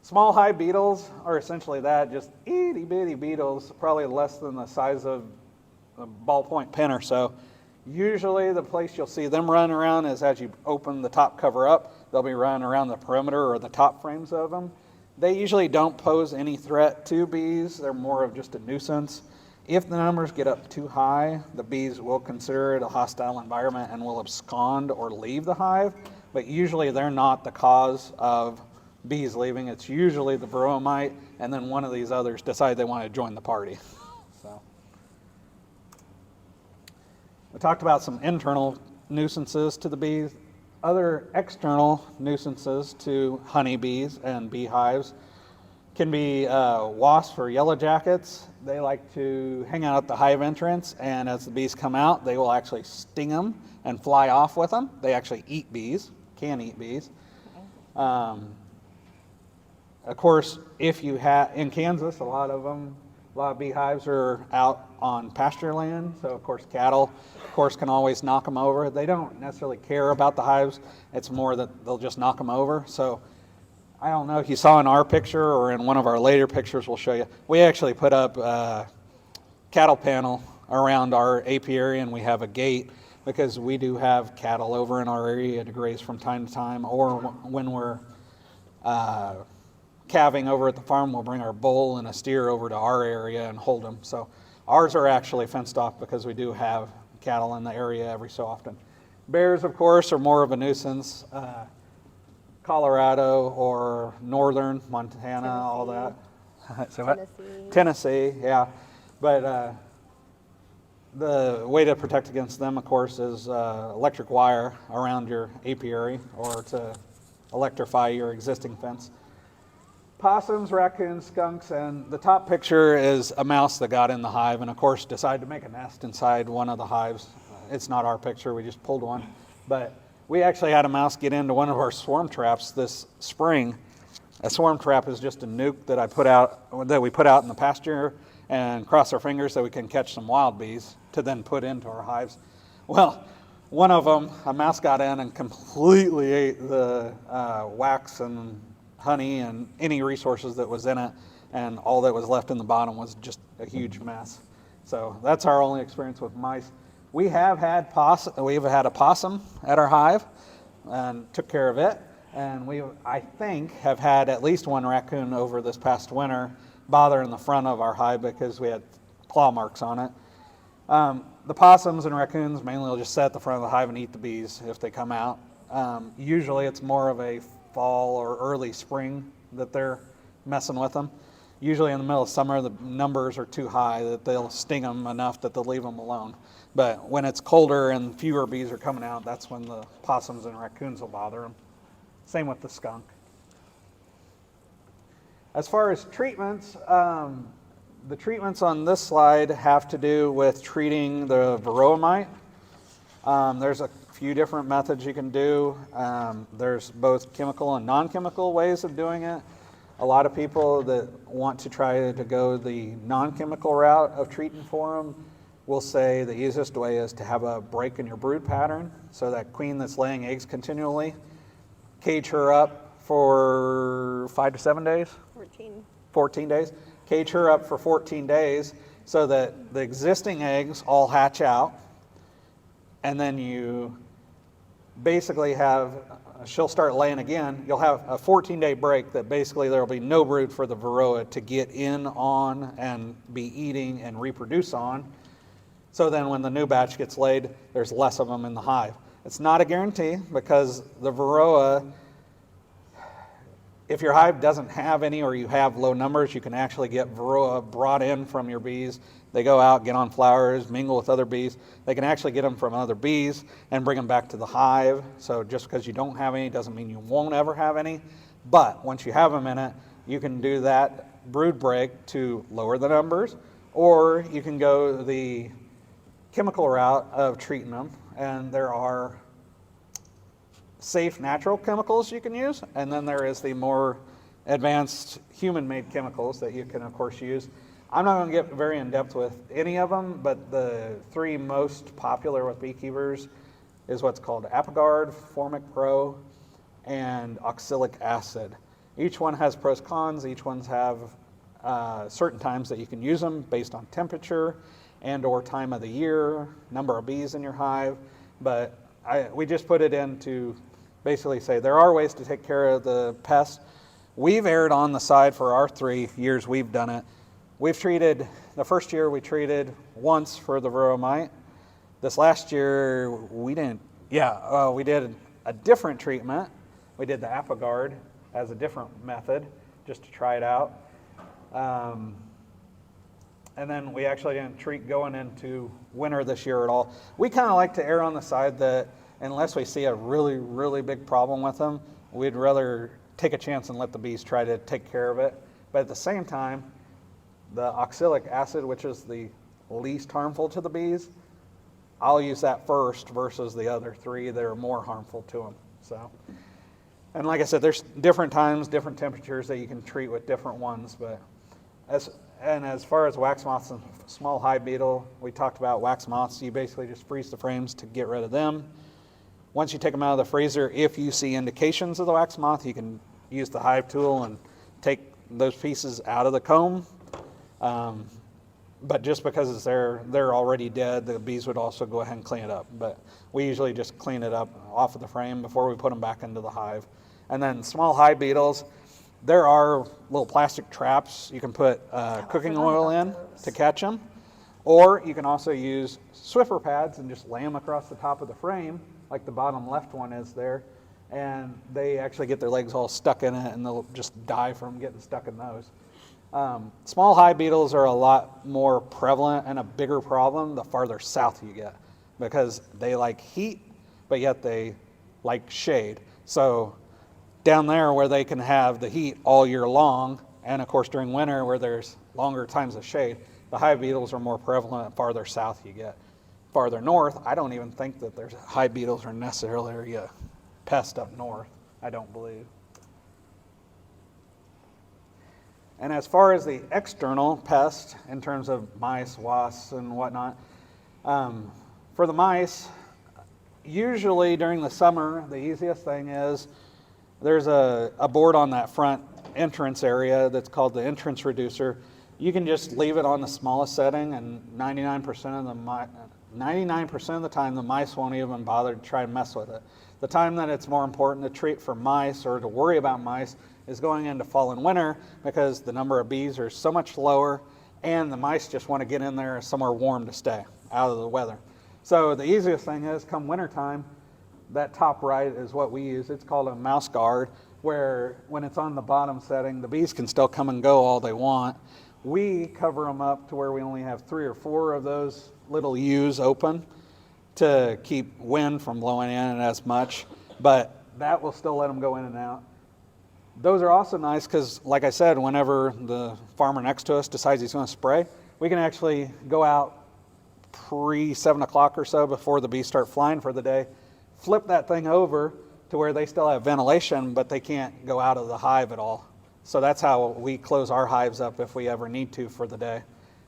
Small hive beetles are essentially that, just itty bitty beetles, probably less than the size of a ballpoint pen or so. Usually the place you'll see them running around is as you open the top cover up, they'll be running around the perimeter or the top frames of them. They usually don't pose any threat to bees. They're more of just a nuisance. If the numbers get up too high, the bees will consider it a hostile environment and will abscond or leave the hive, but usually they're not the cause of bees leaving. It's usually the varroa mite, and then one of these others decide they want to join the party. So we talked about some internal nuisances to the bees. Other external nuisances to honeybees and beehives can be wasps or yellow jackets. they like to hang out at the hive entrance, and as the bees come out, they will actually sting them and fly off with them. They actually eat bees, can eat bees. Of course, if you have, in Kansas, a lot of beehives are out on pasture land, so of course cattle, of course, can always knock them over. They don't necessarily care about the hives. It's more that they'll just knock them over. So I don't know if you saw in our picture or in one of our later pictures we'll show you, we actually put up a cattle panel around our apiary, and we have a gate because we do have cattle over in our area to graze from time to time, or when we're calving over at the farm, we'll bring our bull and a steer over to our area and hold them. So ours are actually fenced off because we do have cattle in the area every so often. Bears, of course, are more of a nuisance. Colorado or northern Montana, Tennessee. All that. So Tennessee, yeah. But the way to protect against them, of course, is electric wire around your apiary or to electrify your existing fence. Possums, raccoons, skunks, and the top picture is a mouse that got in the hive and, of course, decided to make a nest inside one of the hives. It's not our picture, we just pulled one. But we actually had a mouse get into one of our swarm traps this spring. A swarm trap is just a nuke that we put out in the pasture and cross our fingers so we can catch some wild bees to then put into our hives. Well, one of them, a mouse got in and completely ate the wax and honey and any resources that was in it, and all that was left in the bottom was just a huge mess. So that's our only experience with mice. We've had a possum at our hive and took care of it, and we, I think, have had at least one raccoon over this past winter bothering the front of our hive because we had claw marks on it. The possums and raccoons mainly will just sit at the front of the hive and eat the bees if they come out. Usually it's more of a fall or early spring that they're messing with them. Usually in the middle of summer, the numbers are too high that they'll sting them enough that they'll leave them alone. But when it's colder and fewer bees are coming out, that's when the possums and raccoons will bother them. Same with the skunk. As far as treatments, the treatments on this slide have to do with treating the varroa mite. There's a few different methods you can do. There's both chemical and non-chemical ways of doing it. A lot of people that want to try to go the non-chemical route of treating for them will say the easiest way is to have a break in your brood pattern. So that queen that's laying eggs continually, cage her up for 5 to 7 days? 14 days. Cage her up for 14 days so that the existing eggs all hatch out, and then you basically she'll start laying again. You'll have a 14-day break that basically there will be no brood for the varroa to get in on and be eating and reproduce on. So then when the new batch gets laid, there's less of them in the hive. It's not a guarantee because the varroa, if your hive doesn't have any or you have low numbers, you can actually get varroa brought in from your bees. They go out, get on flowers, mingle with other bees. They can actually get them from other bees and bring them back to the hive. So just because you don't have any doesn't mean you won't ever have any. But once you have them in it, you can do that brood break to lower the numbers, or you can go the chemical route of treating them. And there are safe natural chemicals you can use, and then there is the more advanced human-made chemicals that you can, of course, use. I'm not going to get very in-depth with any of them, but the three most popular with beekeepers is what's called Apogard, Formic Pro, and oxalic acid. Each one has pros and cons. Each one's have certain times that you can use them based on temperature and or time of the year, number of bees in your hive. But we just put it in to basically say there are ways to take care of the pests. We've erred on the side for our 3 years we've done it. We've treated, the first year we treated once for the varroa mite. This last year we didn't, we did a different treatment. We did the Apogard as a different method just to try it out. And then we actually didn't treat going into winter this year at all. We kind of like to err on the side that unless we see a really, really big problem with them, we'd rather take a chance and let the bees try to take care of it. But at the same time, the oxalic acid, which is the least harmful to the bees, I'll use that first versus the other three that are more harmful to them. So, and like I said, there's different times, different temperatures that you can treat with different ones. But as far as wax moths and small hive beetle, we talked about wax moths. You basically just freeze the frames to get rid of them. Once you take them out of the freezer, if you see indications of the wax moth, you can use the hive tool and take those pieces out of the comb. But just because they're already dead, the bees would also go ahead and clean it up. But we usually just clean it up off of the frame before we put them back into the hive. And then small hive beetles, there are little plastic traps you can put cooking oil in to catch them. Or you can also use Swiffer pads and just lay them across the top of the frame, like the bottom left one is there. And they actually get their legs all stuck in it, and they'll just die from getting stuck in those. Small hive beetles are a lot more prevalent and a bigger problem the farther south you get, because they like heat, but yet they like shade. So down there where they can have the heat all year long, and of course during winter where there's longer times of shade, the hive beetles are more prevalent farther south you get. Farther north, I don't even think that there's hive beetles are necessarily a pest up north, I don't believe. And as far as the external pest, in terms of mice, wasps, and whatnot, for the mice, usually during the summer, the easiest thing is there's a board on that front entrance area that's called the entrance reducer. You can just leave it on the smallest setting, and 99% of the time, the mice won't even bother to try and mess with it. The time that it's more important to treat for mice or to worry about mice is going into fall and winter, because the number of bees are so much lower, and the mice just want to get in there somewhere warm to stay out of the weather. So the easiest thing is, come wintertime, that top right is what we use. It's called a mouse guard, where when it's on the bottom setting, the bees can still come and go all they want. We cover them up to where we only have 3 or 4 of those little U's open to keep wind from blowing in as much, but that will still let them go in and out. Those are also nice because, like I said, whenever the farmer next to us decides he's going to spray, we can actually go out pre-7 o'clock or so before the bees start flying for the day, flip that thing over to where they still have ventilation, but they can't go out of the hive at all. So that's how we close our hives up if we ever need to for the day.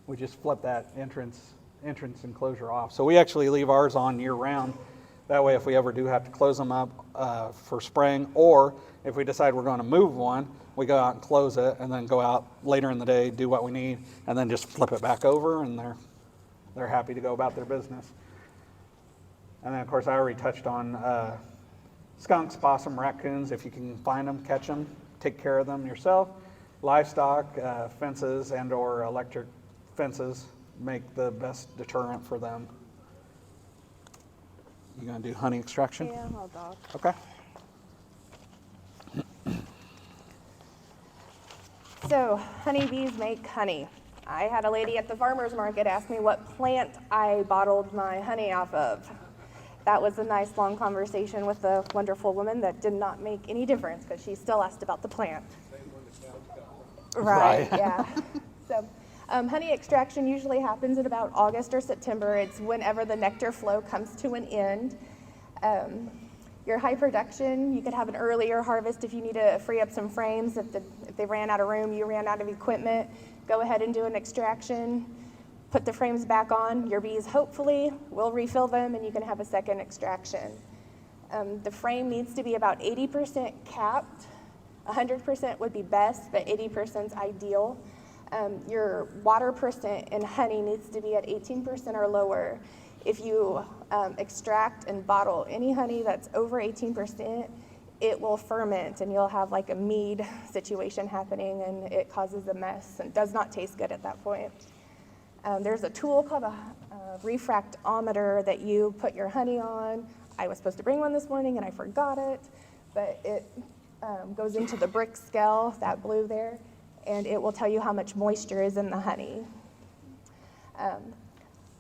We just flip that entrance enclosure off. So we actually leave ours on year-round. That way, if we ever do have to close them up for spraying, or if we decide we're going to move one, we go out and close it, and then go out later in the day, do what we need, and then just flip it back over, and they're happy to go about their business. And then, of course, I already touched on skunks, possum, raccoons. If you can find them, catch them, take care of them yourself. Livestock, fences, and/or electric fences make the best deterrent for them. You gonna do honey extraction? Yeah, I'll dog. Okay. So, honeybees make honey. I had a lady at the farmer's market ask me what plant I bottled my honey off of. That was a nice long conversation with a wonderful woman that did not make any difference because she still asked about the plant. Right, yeah. So, honey extraction usually happens in about August or September. It's whenever the nectar flow comes to an end. Your high production, you could have an earlier harvest if you need to free up some frames. If they ran out of room, you ran out of equipment, go ahead and do an extraction. Put the frames back on. Your bees hopefully will refill them, and you can have a second extraction. The frame needs to be about 80% capped. 100% would be best, but 80% is ideal. Your water percent in honey needs to be at 18% or lower. If you extract and bottle any honey that's over 18%, it will ferment, and you'll have like a mead situation happening, and it causes a mess and does not taste good at that point. There's a tool called a refractometer that you put your honey on. I was supposed to bring one this morning, and I forgot it, but it goes into the brick scale, that blue there, and it will tell you how much moisture is in the honey.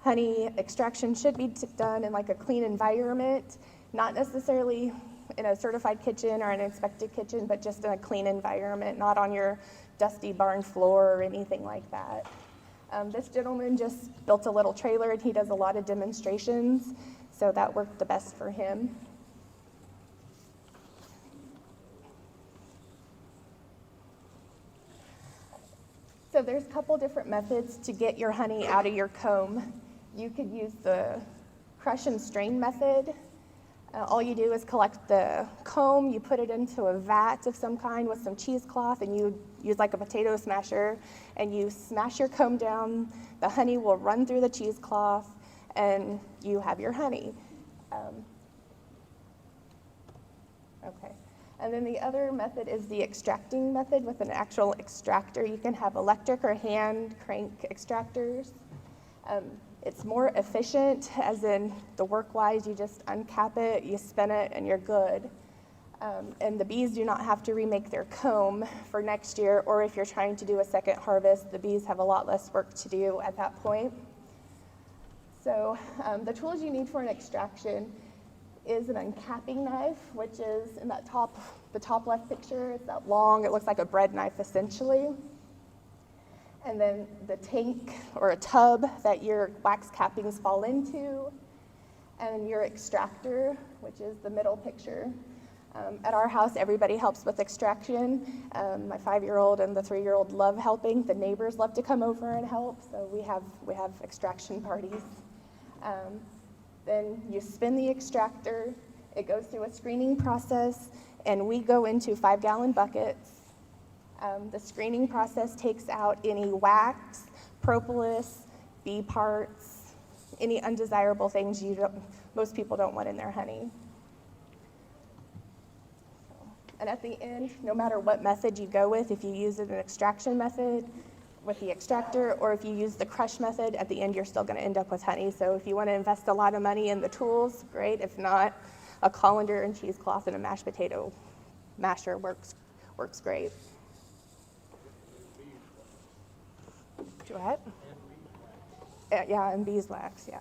Honey extraction should be done in like a clean environment, not necessarily in a certified kitchen or an inspected kitchen, but just in a clean environment, not on your dusty barn floor or anything like that. This gentleman just built a little trailer and he does a lot of demonstrations, so that worked the best for him. So there's a couple different methods to get your honey out of your comb. You could use the crush and strain method. All you do is collect the comb, you put it into a vat of some kind with some cheesecloth, and you use like a potato smasher, and you smash your comb down. The honey will run through the cheesecloth, and you have your honey. Okay. And then the other method is the extracting method with an actual extractor. You can have electric or hand crank extractors. It's more efficient, as in the work-wise, you just uncap it, you spin it, and you're good. And the bees do not have to remake their comb for next year, or if you're trying to do a second harvest, the bees have a lot less work to do at that point. So the tools you need for an extraction is an uncapping knife, which is in that the top left picture. It's that long, it looks like a bread knife essentially. And then the tank or a tub that your wax cappings fall into, and your extractor, which is the middle picture. At our house, everybody helps with extraction. My 5-year-old and the 3-year-old love helping. The neighbors love to come over and help, so we have extraction parties. Then you spin the extractor, it goes through a screening process, and we go into 5-gallon buckets. The screening process takes out any wax, propolis, bee parts, any undesirable things most people don't want in their honey. And at the end, no matter what method you go with, if you use an extraction method with the extractor, or if you use the crush method, at the end you're still going to end up with honey. So if you want to invest a lot of money in the tools, great. If not, a colander and cheesecloth and a mashed potato masher works great. What? Yeah, and beeswax, yeah.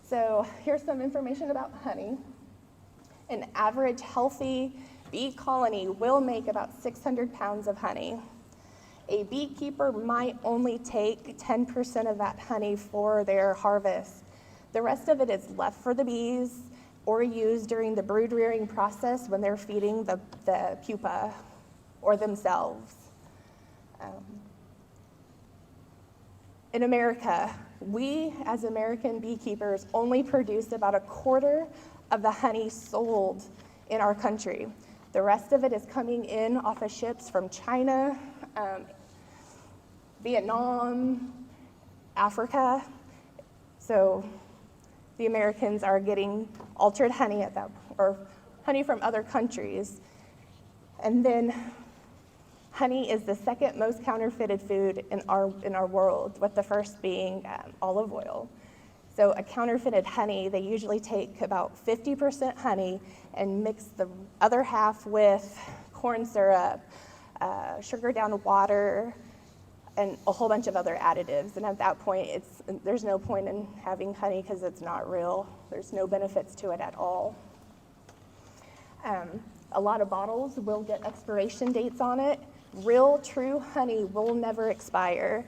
So here's some information about honey. An average healthy bee colony will make about 600 pounds of honey. A beekeeper might only take 10% of that honey for their harvest. The rest of it is left for the bees or used during the brood rearing process when they're feeding the pupa or themselves. In America, we as American beekeepers only produce about 1/4 of the honey sold in our country. The rest of it is coming in off of ships from China, Vietnam, Africa. So the Americans are getting altered honey or honey from other countries. And then honey is the second most counterfeited food in our world, with the first being olive oil. So a counterfeited honey, they usually take about 50% honey and mix the other half with corn syrup, sugar down water, and a whole bunch of other additives. And at that point, there's no point in having honey because it's not real. There's no benefits to it at all. A lot of bottles will get expiration dates on it. Real, true honey will never expire.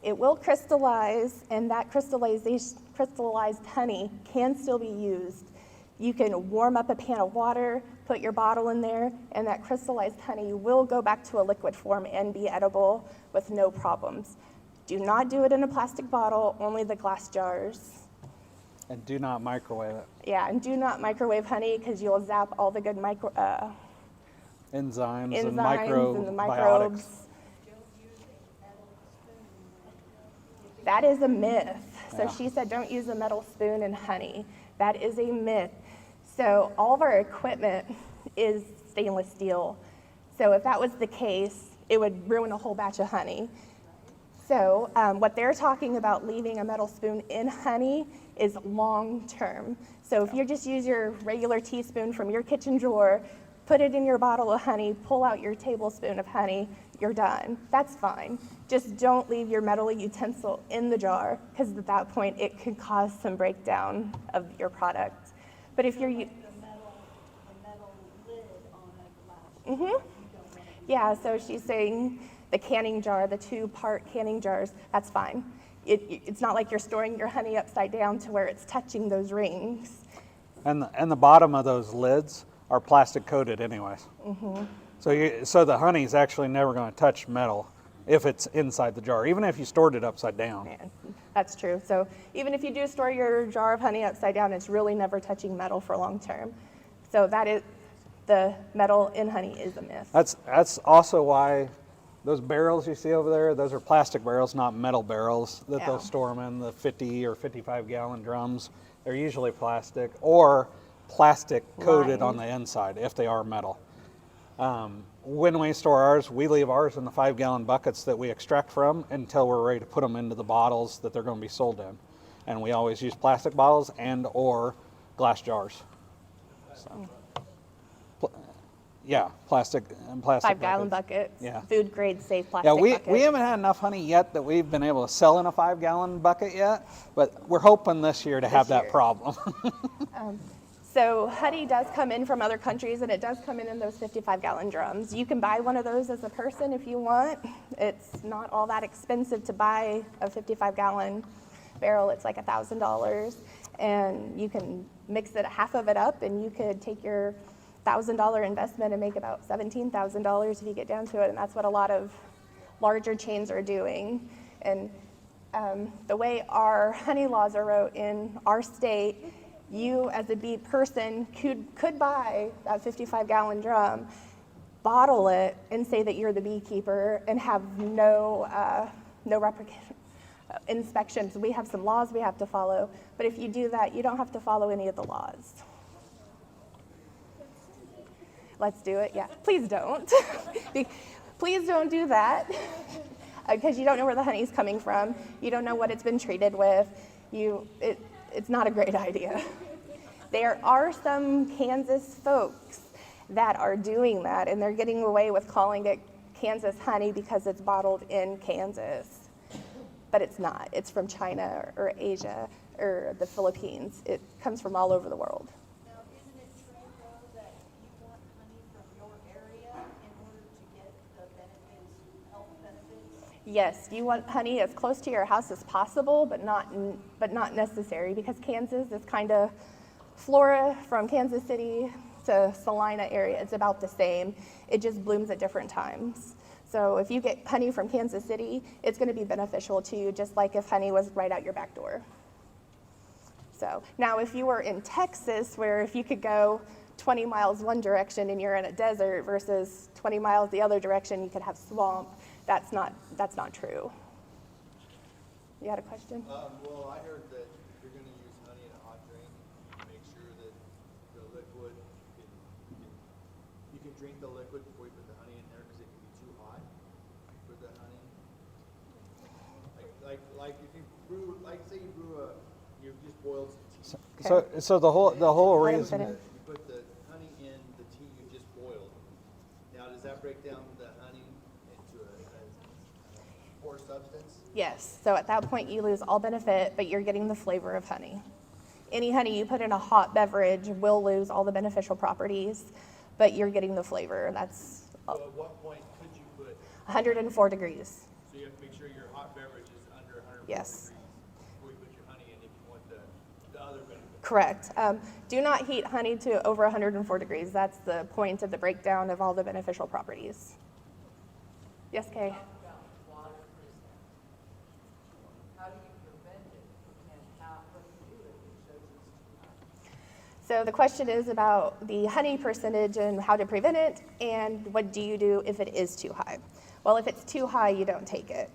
It will crystallize, and that crystallized honey can still be used. You can warm up a pan of water, put your bottle in there, and that crystallized honey will go back to a liquid form and be edible with no problems. Do not do it in a plastic bottle, only the glass jars. And do not microwave it. Yeah, and do not microwave honey because you'll zap all the good Enzymes and and the microbiotics. microbes. That is a myth. So Yeah. she said don't use a metal spoon in honey. That is a myth. So all of our equipment is stainless steel. So if that was the case, it would ruin a whole batch of honey. So what they're talking about leaving a metal spoon in honey is long term. So if you just use your regular teaspoon from your kitchen drawer, put it in your bottle of honey, pull out your tablespoon of honey, you're done. That's fine. Just don't leave your metal utensil in the jar, because at that point it could cause some breakdown of your product. But if you're The metal lid on a glass. Yeah, so she's saying the canning jar, the 2-part canning jars, that's fine. It's not like you're storing your honey upside down to where it's touching those rings. And the bottom of those lids are plastic coated anyways. So the honey's actually never going to touch metal if it's inside the jar, even if you stored it upside down. Man, that's true. So even if you do store your jar of honey upside down, it's really never touching metal for long term. So that is, the metal in honey is a myth. That's also why those barrels you see over there, those are plastic barrels, not metal barrels that they'll store them in, the 50 or 55 gallon drums. They're usually plastic or plastic coated on the inside if they are metal. When we store ours, we leave ours in the 5-gallon buckets that we extract from until we're ready to put them into the bottles that they're going to be sold in. And we always use plastic bottles and or glass jars. So, yeah, plastic 5-gallon buckets. Yeah. Food grade safe plastic buckets. We haven't had enough honey yet that we've been able to sell in a 5-gallon bucket yet, but we're hoping this year to have that problem. So honey does come in from other countries, and it does come in those 55-gallon drums. You can buy one of those as a person if you want. It's not all that expensive to buy a 55-gallon barrel. It's like $1,000, and you can mix it, half of it up, and you could take your $1,000 investment and make about $17,000 if you get down to it, and that's what a lot of larger chains are doing. And the way our honey laws are wrote in our state, you as a bee person could buy that 55-gallon drum, bottle it, and say that you're the beekeeper and have no inspections. We have some laws we have to follow, but if you do that, you don't have to follow any of the laws. Let's do it, yeah. Please don't. Please don't do that, because you don't know where the honey's coming from. You don't know what it's been treated with. It's not a great idea. There are some Kansas folks that are doing that, and they're getting away with calling it Kansas honey because it's bottled in Kansas. But it's not. It's from China or Asia or the Philippines. It comes from all over the world. Now, isn't it true, though, that you want honey from your area in order to get the benefits, health benefits? Yes, you want honey as close to your house as possible, but not necessary, because Kansas is kind of flora from Kansas City to Salina area. It's about the same. It just blooms at different times. So if you get honey from Kansas City, it's going to be beneficial to you, just like if honey was right out your back door. So now if you were in Texas, where if you could go 20 miles one direction and you're in a desert versus 20 miles the other direction, you could have swamp. That's not true. You had a question? Well, I heard that you're going to use honey in a hot drink to make sure that the liquid, you can drink the liquid before you put the honey in there because it can be too hot for the honey. Like if you brew, like say you brew you just boiled some tea. So the whole Let him reason. finish. You put the honey in the tea you just boiled. Now, does that break down the honey into a poor substance? Yes, so at that point you lose all benefit, but you're getting the flavor of honey. Any honey you put in a hot beverage will lose all the beneficial properties, but you're getting the flavor. That's So at what point could you put, 104 degrees. so you have to make sure your hot beverage is under 104 Yes. degrees before you put your honey in if you want the other benefits. Correct. Do not heat honey to over 104 degrees. That's the point of the breakdown of all the beneficial properties. Yes, Kay? So the question is about the honey percentage and how to prevent it, and what do you do if it is too high? Well, if it's too high, you don't take it.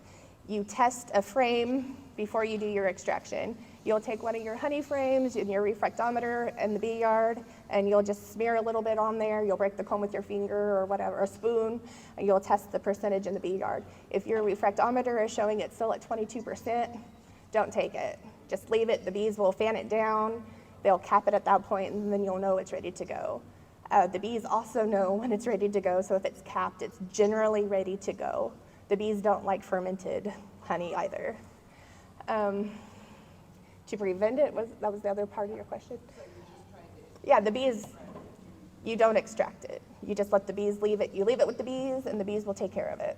You test a frame before you do your extraction. You'll take one of your honey frames and your refractometer in the bee yard, and you'll just smear a little bit on there. You'll break the comb with your finger or whatever, a spoon, and you'll test the percentage in the bee yard. If your refractometer is showing it's still at 22%, don't take it. Just leave it. The bees will fan it down. They'll cap it at that point, and then you'll know it's ready to go. The bees also know when it's ready to go, so if it's capped, it's generally ready to go. The bees don't like fermented honey either. To prevent it, that was the other part of your question? Yeah, the bees, you don't extract it. You just let the bees leave it. You leave it with the bees, and the bees will take care of it.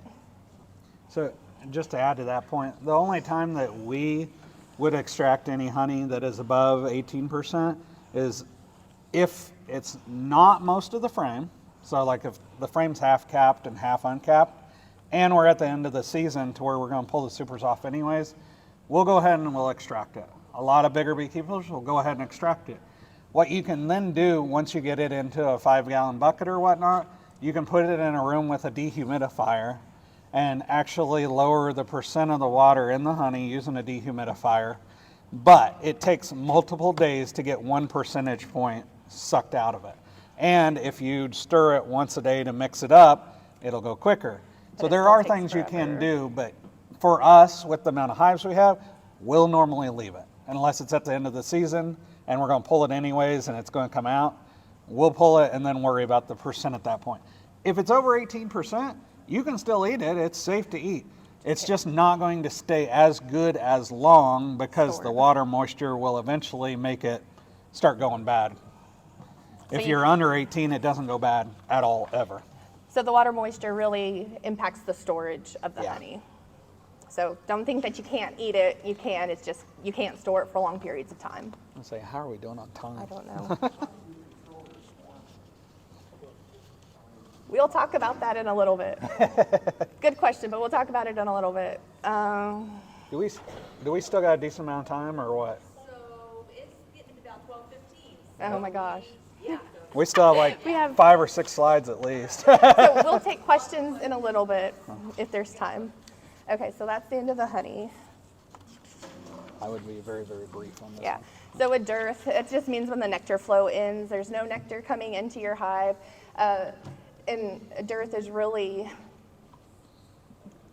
So just to add to that point, the only time that we would extract any honey that is above 18% is if it's not most of the frame. So like if the frame's half capped and half uncapped, and we're at the end of the season to where we're going to pull the supers off anyways, we'll go ahead and we'll extract it. A lot of bigger beekeepers will go ahead and extract it. What you can then do once you get it into a 5-gallon bucket or whatnot, you can put it in a room with a dehumidifier and actually lower the percent of the water in the honey using a dehumidifier. But it takes multiple days to get 1 percentage point sucked out of it. And if you stir it once a day to mix it up, it'll go quicker. So it there still are takes things you can forever. do, but for us, with the amount of hives we have, we'll normally leave it. Unless it's at the end of the season and we're going to pull it anyways and it's going to come out, we'll pull it and then worry about the percent at that point. If it's over 18%, you can still eat it. It's safe to eat. It's just not going to stay as good as long because the Stored. water moisture will eventually make it start going bad. If you- you're under 18, it doesn't go bad at all, ever. So the water moisture really impacts the storage of the Yeah. honey. So don't think that you can't eat it. You can. It's just you can't store it for long periods of time. I'll say, how are we doing on time? I don't know. We'll talk about that in a little bit. Good question, but we'll talk about it in a little bit. Do we still got a decent amount of time or what? So it's getting to about 12:15. Oh my gosh. Yeah. We still have like We have- 5 or 6 slides at least. So we'll take questions in a little bit if there's time. Okay, so that's the end of the honey. I would be very, very brief on this Yeah. one. So a dearth, it just means when the nectar flow ends, there's no nectar coming into your hive. And a dearth is really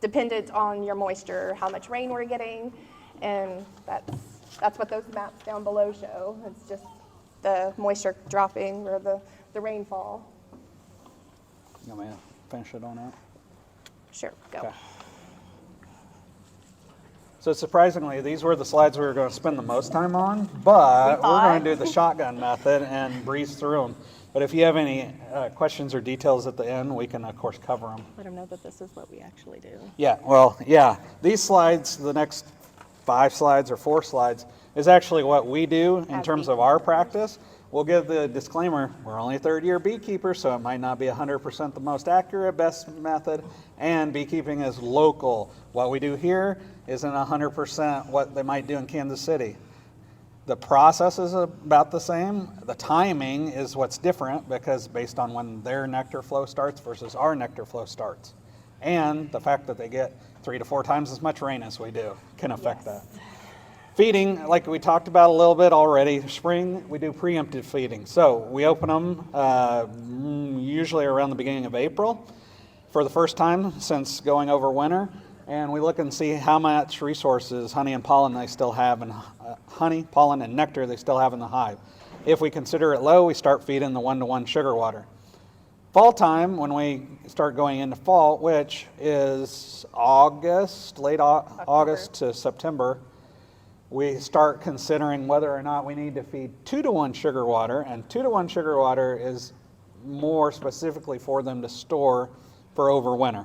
dependent on your moisture, how much rain we're getting, and that's what those maps down below show. It's just the moisture dropping or the rainfall. You want me to finish it on that? Sure, go. Okay. So surprisingly, these were the slides we were going to spend the most time on, but we're going to do the shotgun method and breeze through them. But if you have any questions or details at the end, we can, of course, cover them. Let them know that this is what we actually do. Yeah, well, yeah. These slides, the next 5 slides or 4 slides, is actually what we do in As terms of our practice. We'll give the disclaimer, we're only third-year beekeepers, so it might not be 100% the most accurate, best method, and beekeeping is local. What we do here isn't 100% what they might do in Kansas City. The process is about the same. The timing is what's different because based on when their nectar flow starts versus our nectar flow starts. And the fact that they get 3 to 4 times as much rain as we do can affect that. Feeding, like we talked about a little bit already, spring, we do preemptive feeding. So we open them usually around the beginning of April for the first time since going over winter. And we look and see how much resources, honey and pollen, they still have, and honey, pollen, and nectar they still have in the hive. If we consider it low, we start feeding the 1-to-1 sugar water. Fall time, when we start going into fall, which is August, late August to September, we start considering whether or not we need to feed 2-to-1 sugar water, and 2-to-1 sugar water is more specifically for them to store for over winter.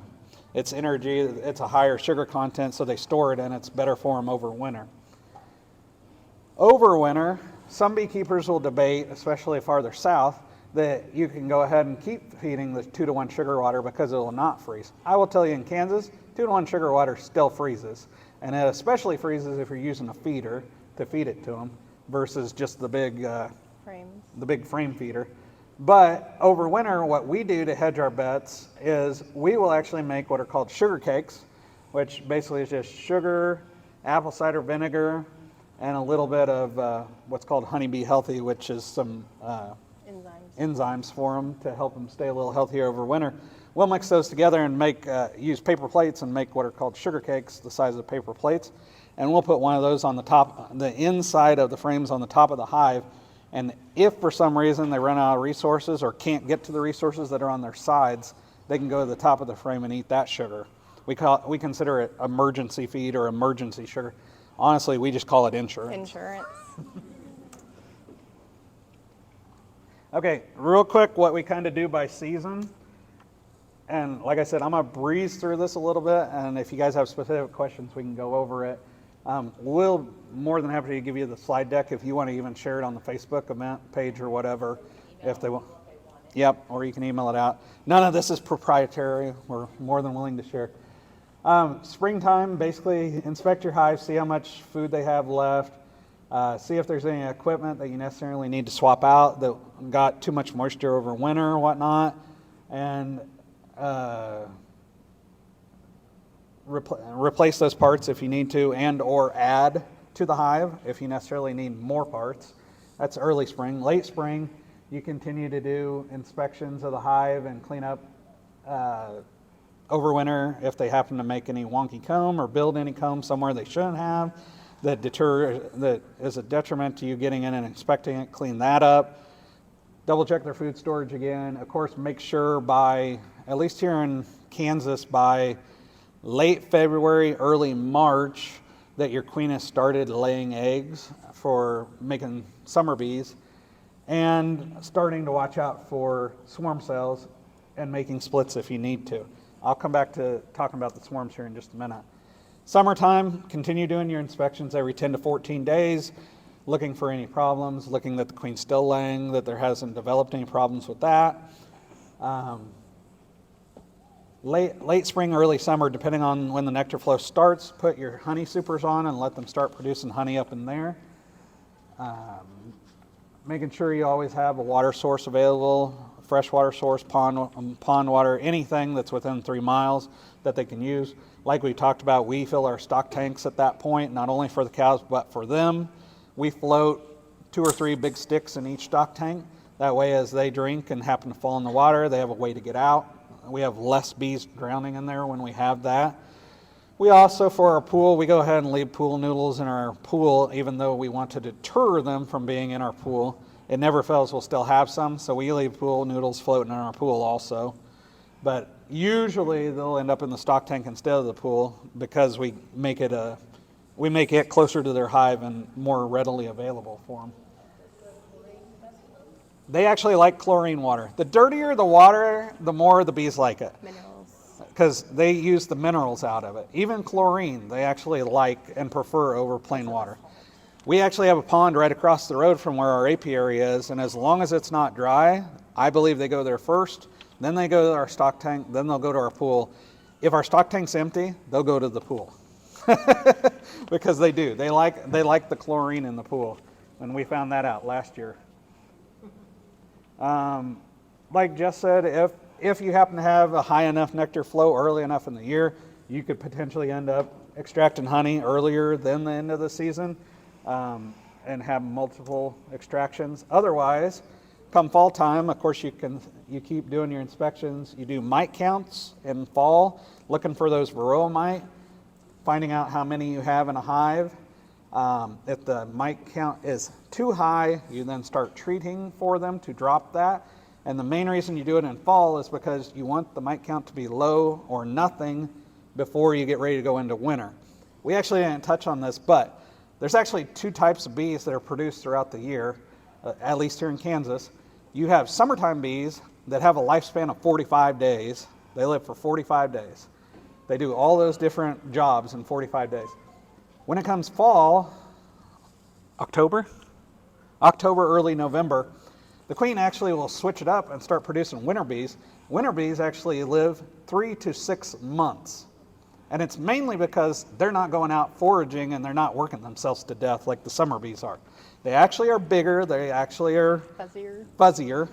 It's energy, it's a higher sugar content, so they store it and it's better for them over winter. Over winter, some beekeepers will debate, especially farther south, that you can go ahead and keep feeding the 2-to-1 sugar water because it will not freeze. I will tell you in Kansas, 2-to-1 sugar water still freezes. And it especially freezes if you're using a feeder to feed it to them versus just the big frame feeder. But over winter, what we do to hedge our bets is we will actually make what are called sugar cakes, which basically is just sugar, apple cider vinegar, and a little bit of what's called Honeybee Healthy, which is some enzymes for them to help them stay a little healthier over winter. We'll mix those together and use paper plates and make what are called sugar cakes, the size of paper plates. And we'll put one of those on the top, the inside of the frames on the top of the hive. And if for some reason they run out of resources or can't get to the resources that are on their sides, they can go to the top of the frame and eat that sugar. We consider it emergency feed or emergency sugar. Honestly, we just call it insurance. Okay, real quick, what we kind of do by season. And like I said, I'm going to breeze through this a little bit, and if you guys have specific questions, we can go over it. We'll more than happy to give you the slide deck if you want to even share it on the Facebook event page or whatever, if they want. Yep, or you can email it out. None of this is proprietary. We're more than willing to share. Springtime, basically inspect your hive, see how much food they have left, see if there's any equipment that you necessarily need to swap out that got too much moisture over winter or whatnot, and replace those parts if you need to, and or add to the hive if you necessarily need more parts. That's early spring. Late spring, you continue to do inspections of the hive and clean up over winter if they happen to make any wonky comb or build any comb somewhere they shouldn't have that is a detriment to you getting in and inspecting it. Clean that up. Double check their food storage again. Of course, make sure by, at least here in Kansas, by late February, early March, that your queen has started laying eggs for making summer bees, and starting to watch out for swarm cells and making splits if you need to. I'll come back to talking about the swarms here in just a minute. Summertime, continue doing your inspections every 10 to 14 days, looking for any problems, looking that the queen's still laying, that there hasn't developed any problems with that. Late spring, early summer, depending on when the nectar flow starts, put your honey supers on and let them start producing honey up in there. Making sure you always have a water source available, fresh water source, pond water, anything that's within 3 miles that they can use. Like we talked about, we fill our stock tanks at that point, not only for the cows, but for them. We float 2 or 3 big sticks in each stock tank. That way, as they drink and happen to fall in the water, they have a way to get out. We have less bees drowning in there when we have that. We also, for our pool, we go ahead and leave pool noodles in our pool, even though we want to deter them from being in our pool. It never fails, we'll still have some, so we leave pool noodles floating in our pool also. But usually they'll end up in the stock tank instead of the pool because we make it closer to their hive and more readily available for them. They actually like chlorine water. The dirtier the water, the more the bees like it. Minerals. Because they use the minerals out of it. Even chlorine, they actually like and prefer over plain water. We actually have a pond right across the road from where our apiary is, and as long as it's not dry, I believe they go there first, then they go to our stock tank, then they'll go to our pool. If our stock tank's empty, they'll go to the pool. Because they do. They like the chlorine in the pool, and we found that out last year. Like Jess said, if you happen to have a high enough nectar flow early enough in the year, you could potentially end up extracting honey earlier than the end of the season, and have multiple extractions. Otherwise, come fall time, of course, you keep doing your inspections. You do mite counts in fall, looking for those varroa mite, finding out how many you have in a hive. If the mite count is too high, you then start treating for them to drop that. And the main reason you do it in fall is because you want the mite count to be low or nothing before you get ready to go into winter. We actually didn't touch on this, but there's actually 2 types of bees that are produced throughout the year, at least here in Kansas. You have summertime bees that have a lifespan of 45 days. They live for 45 days. They do all those different jobs in 45 days. When it comes fall, October, early November, the queen actually will switch it up and start producing winter bees. Winter bees actually live 3 to 6 months. And it's mainly because they're not going out foraging and they're not working themselves to death like the summer bees are. They actually are bigger, they actually are fuzzier,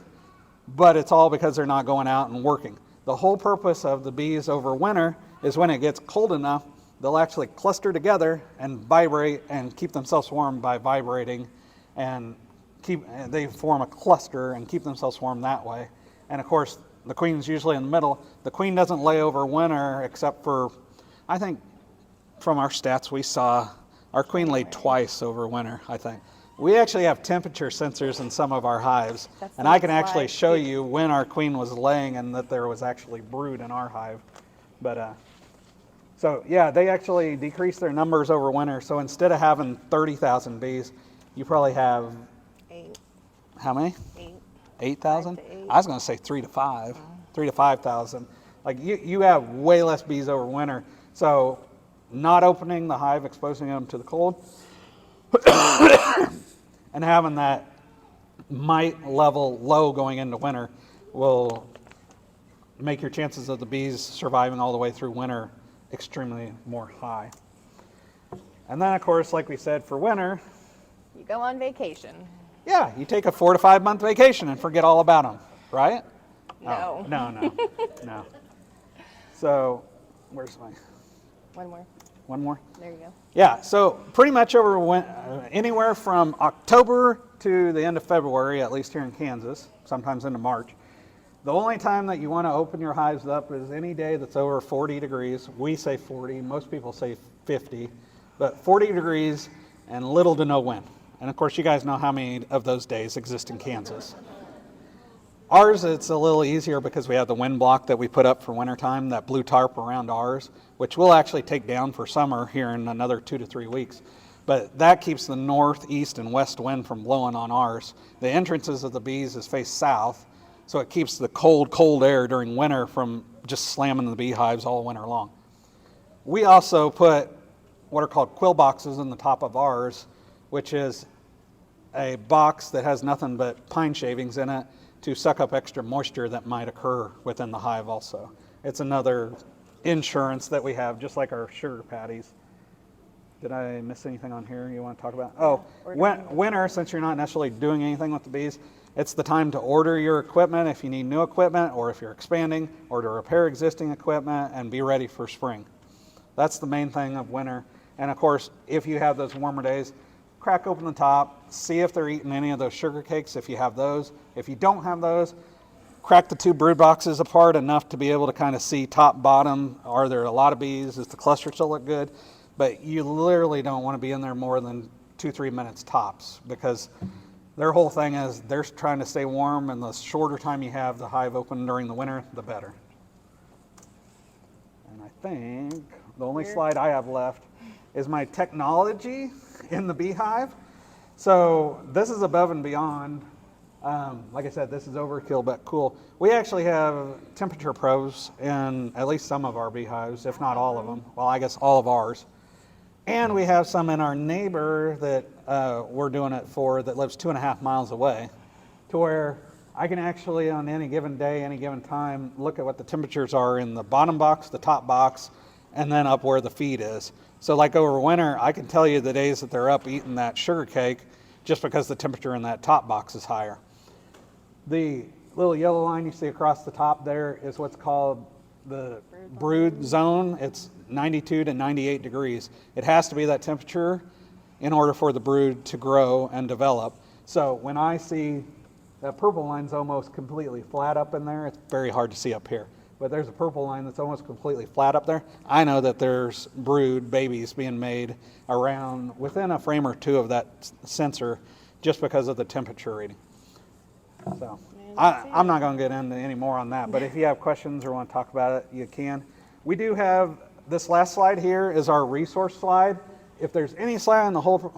but it's all because they're not going out and working. The whole purpose of the bees over winter is when it gets cold enough, they'll actually cluster together and vibrate and keep themselves warm by vibrating, and they form a cluster and keep themselves warm that way. And of course, the queen's usually in the middle. The queen doesn't lay over winter except for, I think from our stats we saw, our queen laid twice over winter, I think. We actually have temperature sensors in some of our hives, and I can actually show you when our queen was laying and that there was actually brood in our hive. But so yeah, they actually decrease their numbers over winter. So instead of having 30,000 bees, you probably have 8. how many? 8. 8,000? 5 to 8. I was going to say 3 to 5, 3 to 5,000. Like you have way less bees over winter. So not opening the hive, exposing them to the cold, and having that mite level low going into winter will make your chances of the bees surviving all the way through winter extremely more high. And then, of course, like we said, for winter, You go on vacation. yeah, you take a 4 to 5 month vacation and forget all about them, right? No. Oh, no. So, where's my, One more. one more? There you go. Yeah, so pretty much anywhere from October to the end of February, at least here in Kansas, sometimes into March. The only time that you want to open your hives up is any day that's over 40 degrees. We say 40, most people say 50, but 40 degrees and little to no wind. And of course, you guys know how many of those days exist in Kansas. Ours, it's a little easier because we have the wind block that we put up for wintertime, that blue tarp around ours, which we'll actually take down for summer here in another 2 to 3 weeks. But that keeps the north, east, and west wind from blowing on ours. The entrances of the bees is faced south, so it keeps the cold air during winter from just slamming the beehives all winter long. We also put what are called quill boxes in the top of ours, which is a box that has nothing but pine shavings in it to suck up extra moisture that might occur within the hive also. It's another insurance that we have, just like our sugar patties. Did I miss anything on here you want to talk about? Oh, winter, since you're not necessarily doing anything with the bees, it's the time to order your equipment if you need new equipment or if you're expanding, or to repair existing equipment and be ready for spring. That's the main thing of winter. And of course, if you have those warmer days, crack open the top, see if they're eating any of those sugar cakes if you have those. If you don't have those, crack the two brood boxes apart enough to be able to kind of see top, bottom. Are there a lot of bees? Does the cluster still look good? But you literally don't want to be in there more than 2-3 minutes tops, because their whole thing is they're trying to stay warm, and the shorter time you have the hive open during the winter, the better. And I think the only slide I have left is my technology in the beehive. So this is above and beyond. Like I said, this is overkill, but cool. We actually have temperature probes in at least some of our beehives, if not all of them. Well, I guess all of ours. And we have some in our neighbor that we're doing it for that lives 2.5 miles away, to where I can actually on any given day, any given time, look at what the temperatures are in the bottom box, the top box, and then up where the feed is. So like over winter, I can tell you the days that they're up eating that sugar cake just because the temperature in that top box is higher. The little yellow line you see across the top there is what's called the brood zone. It's 92 to 98 degrees. It has to be that temperature in order for the brood to grow and develop. So when I see that purple line's almost completely flat up in there, it's very hard to see up here. But there's a purple line that's almost completely flat up there. I know that there's brood babies being made around within a frame or two of that sensor just because of the temperature reading. So I'm not going to get into any more on that, but if you have questions or want to talk about it, you can. We do have this last slide here is our resource slide. If there's any slide on the whole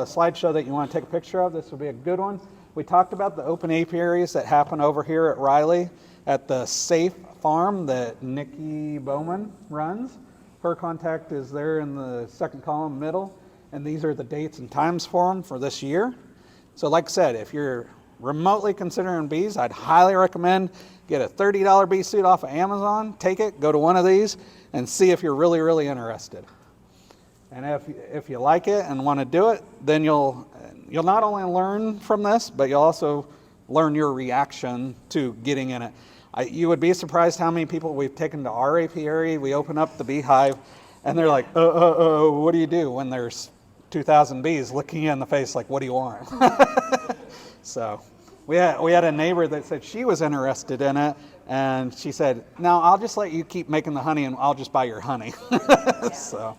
slideshow that you want to take a picture of, this would be a good one. We talked about the open apiaries that happen over here at Riley at the Safe Farm that Nikki Bowman runs. Her contact is there in the second column middle, and these are the dates and times for them for this year. So like I said, if you're remotely considering bees, I'd highly recommend get a $30 bee suit off of Amazon, take it, go to one of these, and see if you're really, really interested. And if you like it and want to do it, then you'll not only learn from this, but you'll also learn your reaction to getting in it. You would be surprised how many people we've taken to our apiary. We open up the beehive, and they're like, what do you do when there's 2,000 bees looking you in the face like, what do you want? So we had a neighbor that said she was interested in it, and she said, no, I'll just let you keep making the honey, and I'll just buy your honey. So,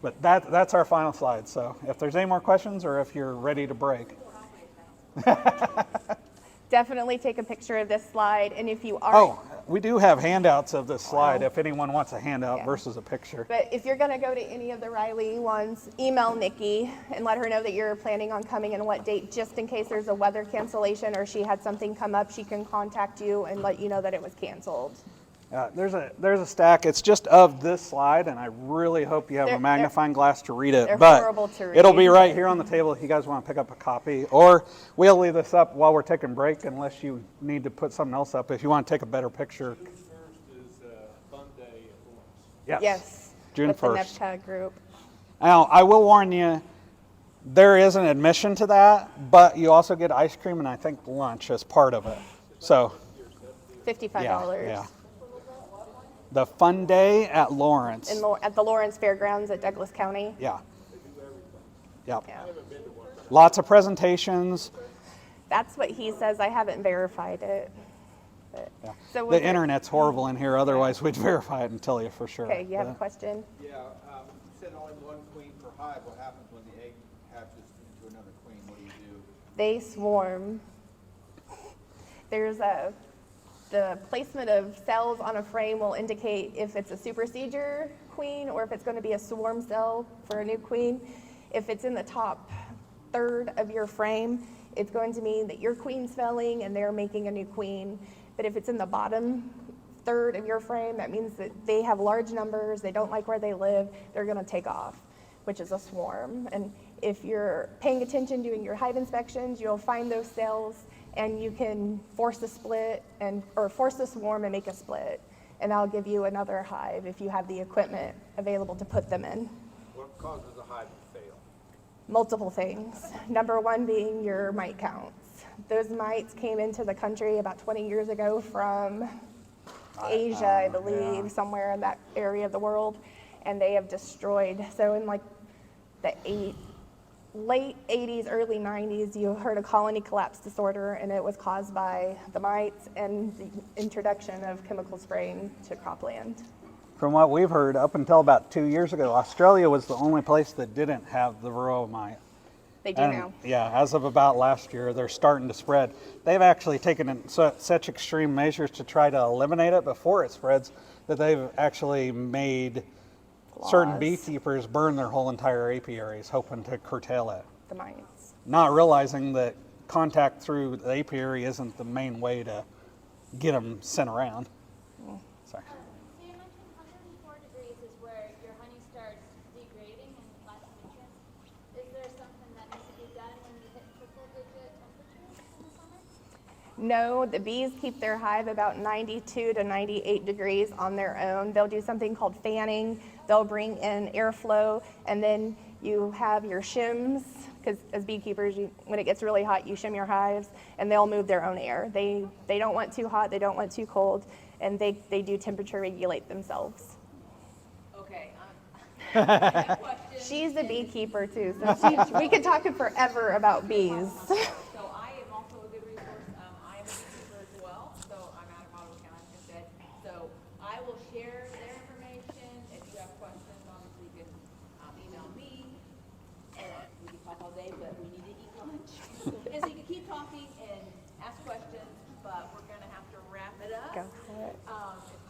but that's our final slide. So if there's any more questions or if you're ready to break. definitely take a picture of this slide. And if you are, Oh, we do have handouts of this slide if anyone wants a handout Yeah. versus a picture. but if you're going to go to any of the Riley ones, email Nikki and let her know that you're planning on coming and what date, just in case there's a weather cancellation or she had something come up, she can contact you and let you know that it was canceled. There's a stack. It's just of this slide, and I really hope you have They're- a magnifying glass to read it. they're But horrible to it'll be read. right here on the table if you guys want to pick up a copy. Or we'll leave this up while we're taking break, unless you need to put something else up. If you want to take a better picture. June first is Fun Day at Lawrence. Yes. Yes. June with 1st. the NEPCA group. Now, I will warn you, there is an admission to that, but you also get ice cream and I think lunch as part of it. So, $55. yeah. The Fun Day at Lawrence. At the Lawrence Fairgrounds at Douglas County. Yeah. Yep. Yeah. Lots of presentations. That's what he says. I haven't verified it. But, Yeah. So was The it- internet's horrible in here, otherwise we'd verify it and tell you for sure. Okay, you have a But- question? Yeah, you said only one queen per hive. What happens when the egg hatches into another queen? What do you do? They swarm. There's the placement of cells on a frame will indicate if it's a supersedure queen or if it's going to be a swarm cell for a new queen. If it's in the top third of your frame, it's going to mean that your queen's felling and they're making a new queen. But if it's in the bottom third of your frame, that means that they have large numbers, they don't like where they live, they're going to take off, which is a swarm. And if you're paying attention doing your hive inspections, you'll find those cells and you can force a split or force a swarm and make a split. And I'll give you another hive if you have the equipment available to put them in. What causes a hive to fail? Multiple things. Number one being your mite counts. Those mites came into the country about 20 years ago from Asia, I believe, somewhere in that area of the world, and they have destroyed. So in like the late 80s, early 90s, you heard of colony collapse disorder, and it was caused by the mites and the introduction of chemical spraying to cropland. From what we've heard, up until about 2 years ago, Australia was the only place that didn't have the varroa mite. They do now. Yeah, as of about last year, they're starting to spread. They've actually taken such extreme measures to try to eliminate it before it spreads that they've actually made certain Laws. beekeepers burn their whole entire apiaries, hoping to curtail it. The mites. Not realizing that contact through the apiary isn't the main way to get them sent around. Sorry. So you mentioned 104 degrees is where your honey starts degrading and less nutrients. Is there something that needs to be done when you hit triple-digit temperatures in the summer? No, the bees keep their hive about 92 to 98 degrees on their own. They'll do something called fanning. They'll bring in airflow, and then you have your shims, because as beekeepers, when it gets really hot, you shim your hives, and they'll move their own air. They don't want too hot, they don't want too cold, and they do temperature regulate themselves. Okay, I have a question. She's a beekeeper too, so we could talk forever about bees. So I am also a good resource. I am a beekeeper as well, so I'm out of Ottawa County, like I said. So I will share their information. If you have questions, obviously you can email me. We can talk all day, but we need to eat lunch. And so you can keep talking and ask questions, but we're gonna have to wrap it up. Go for it. If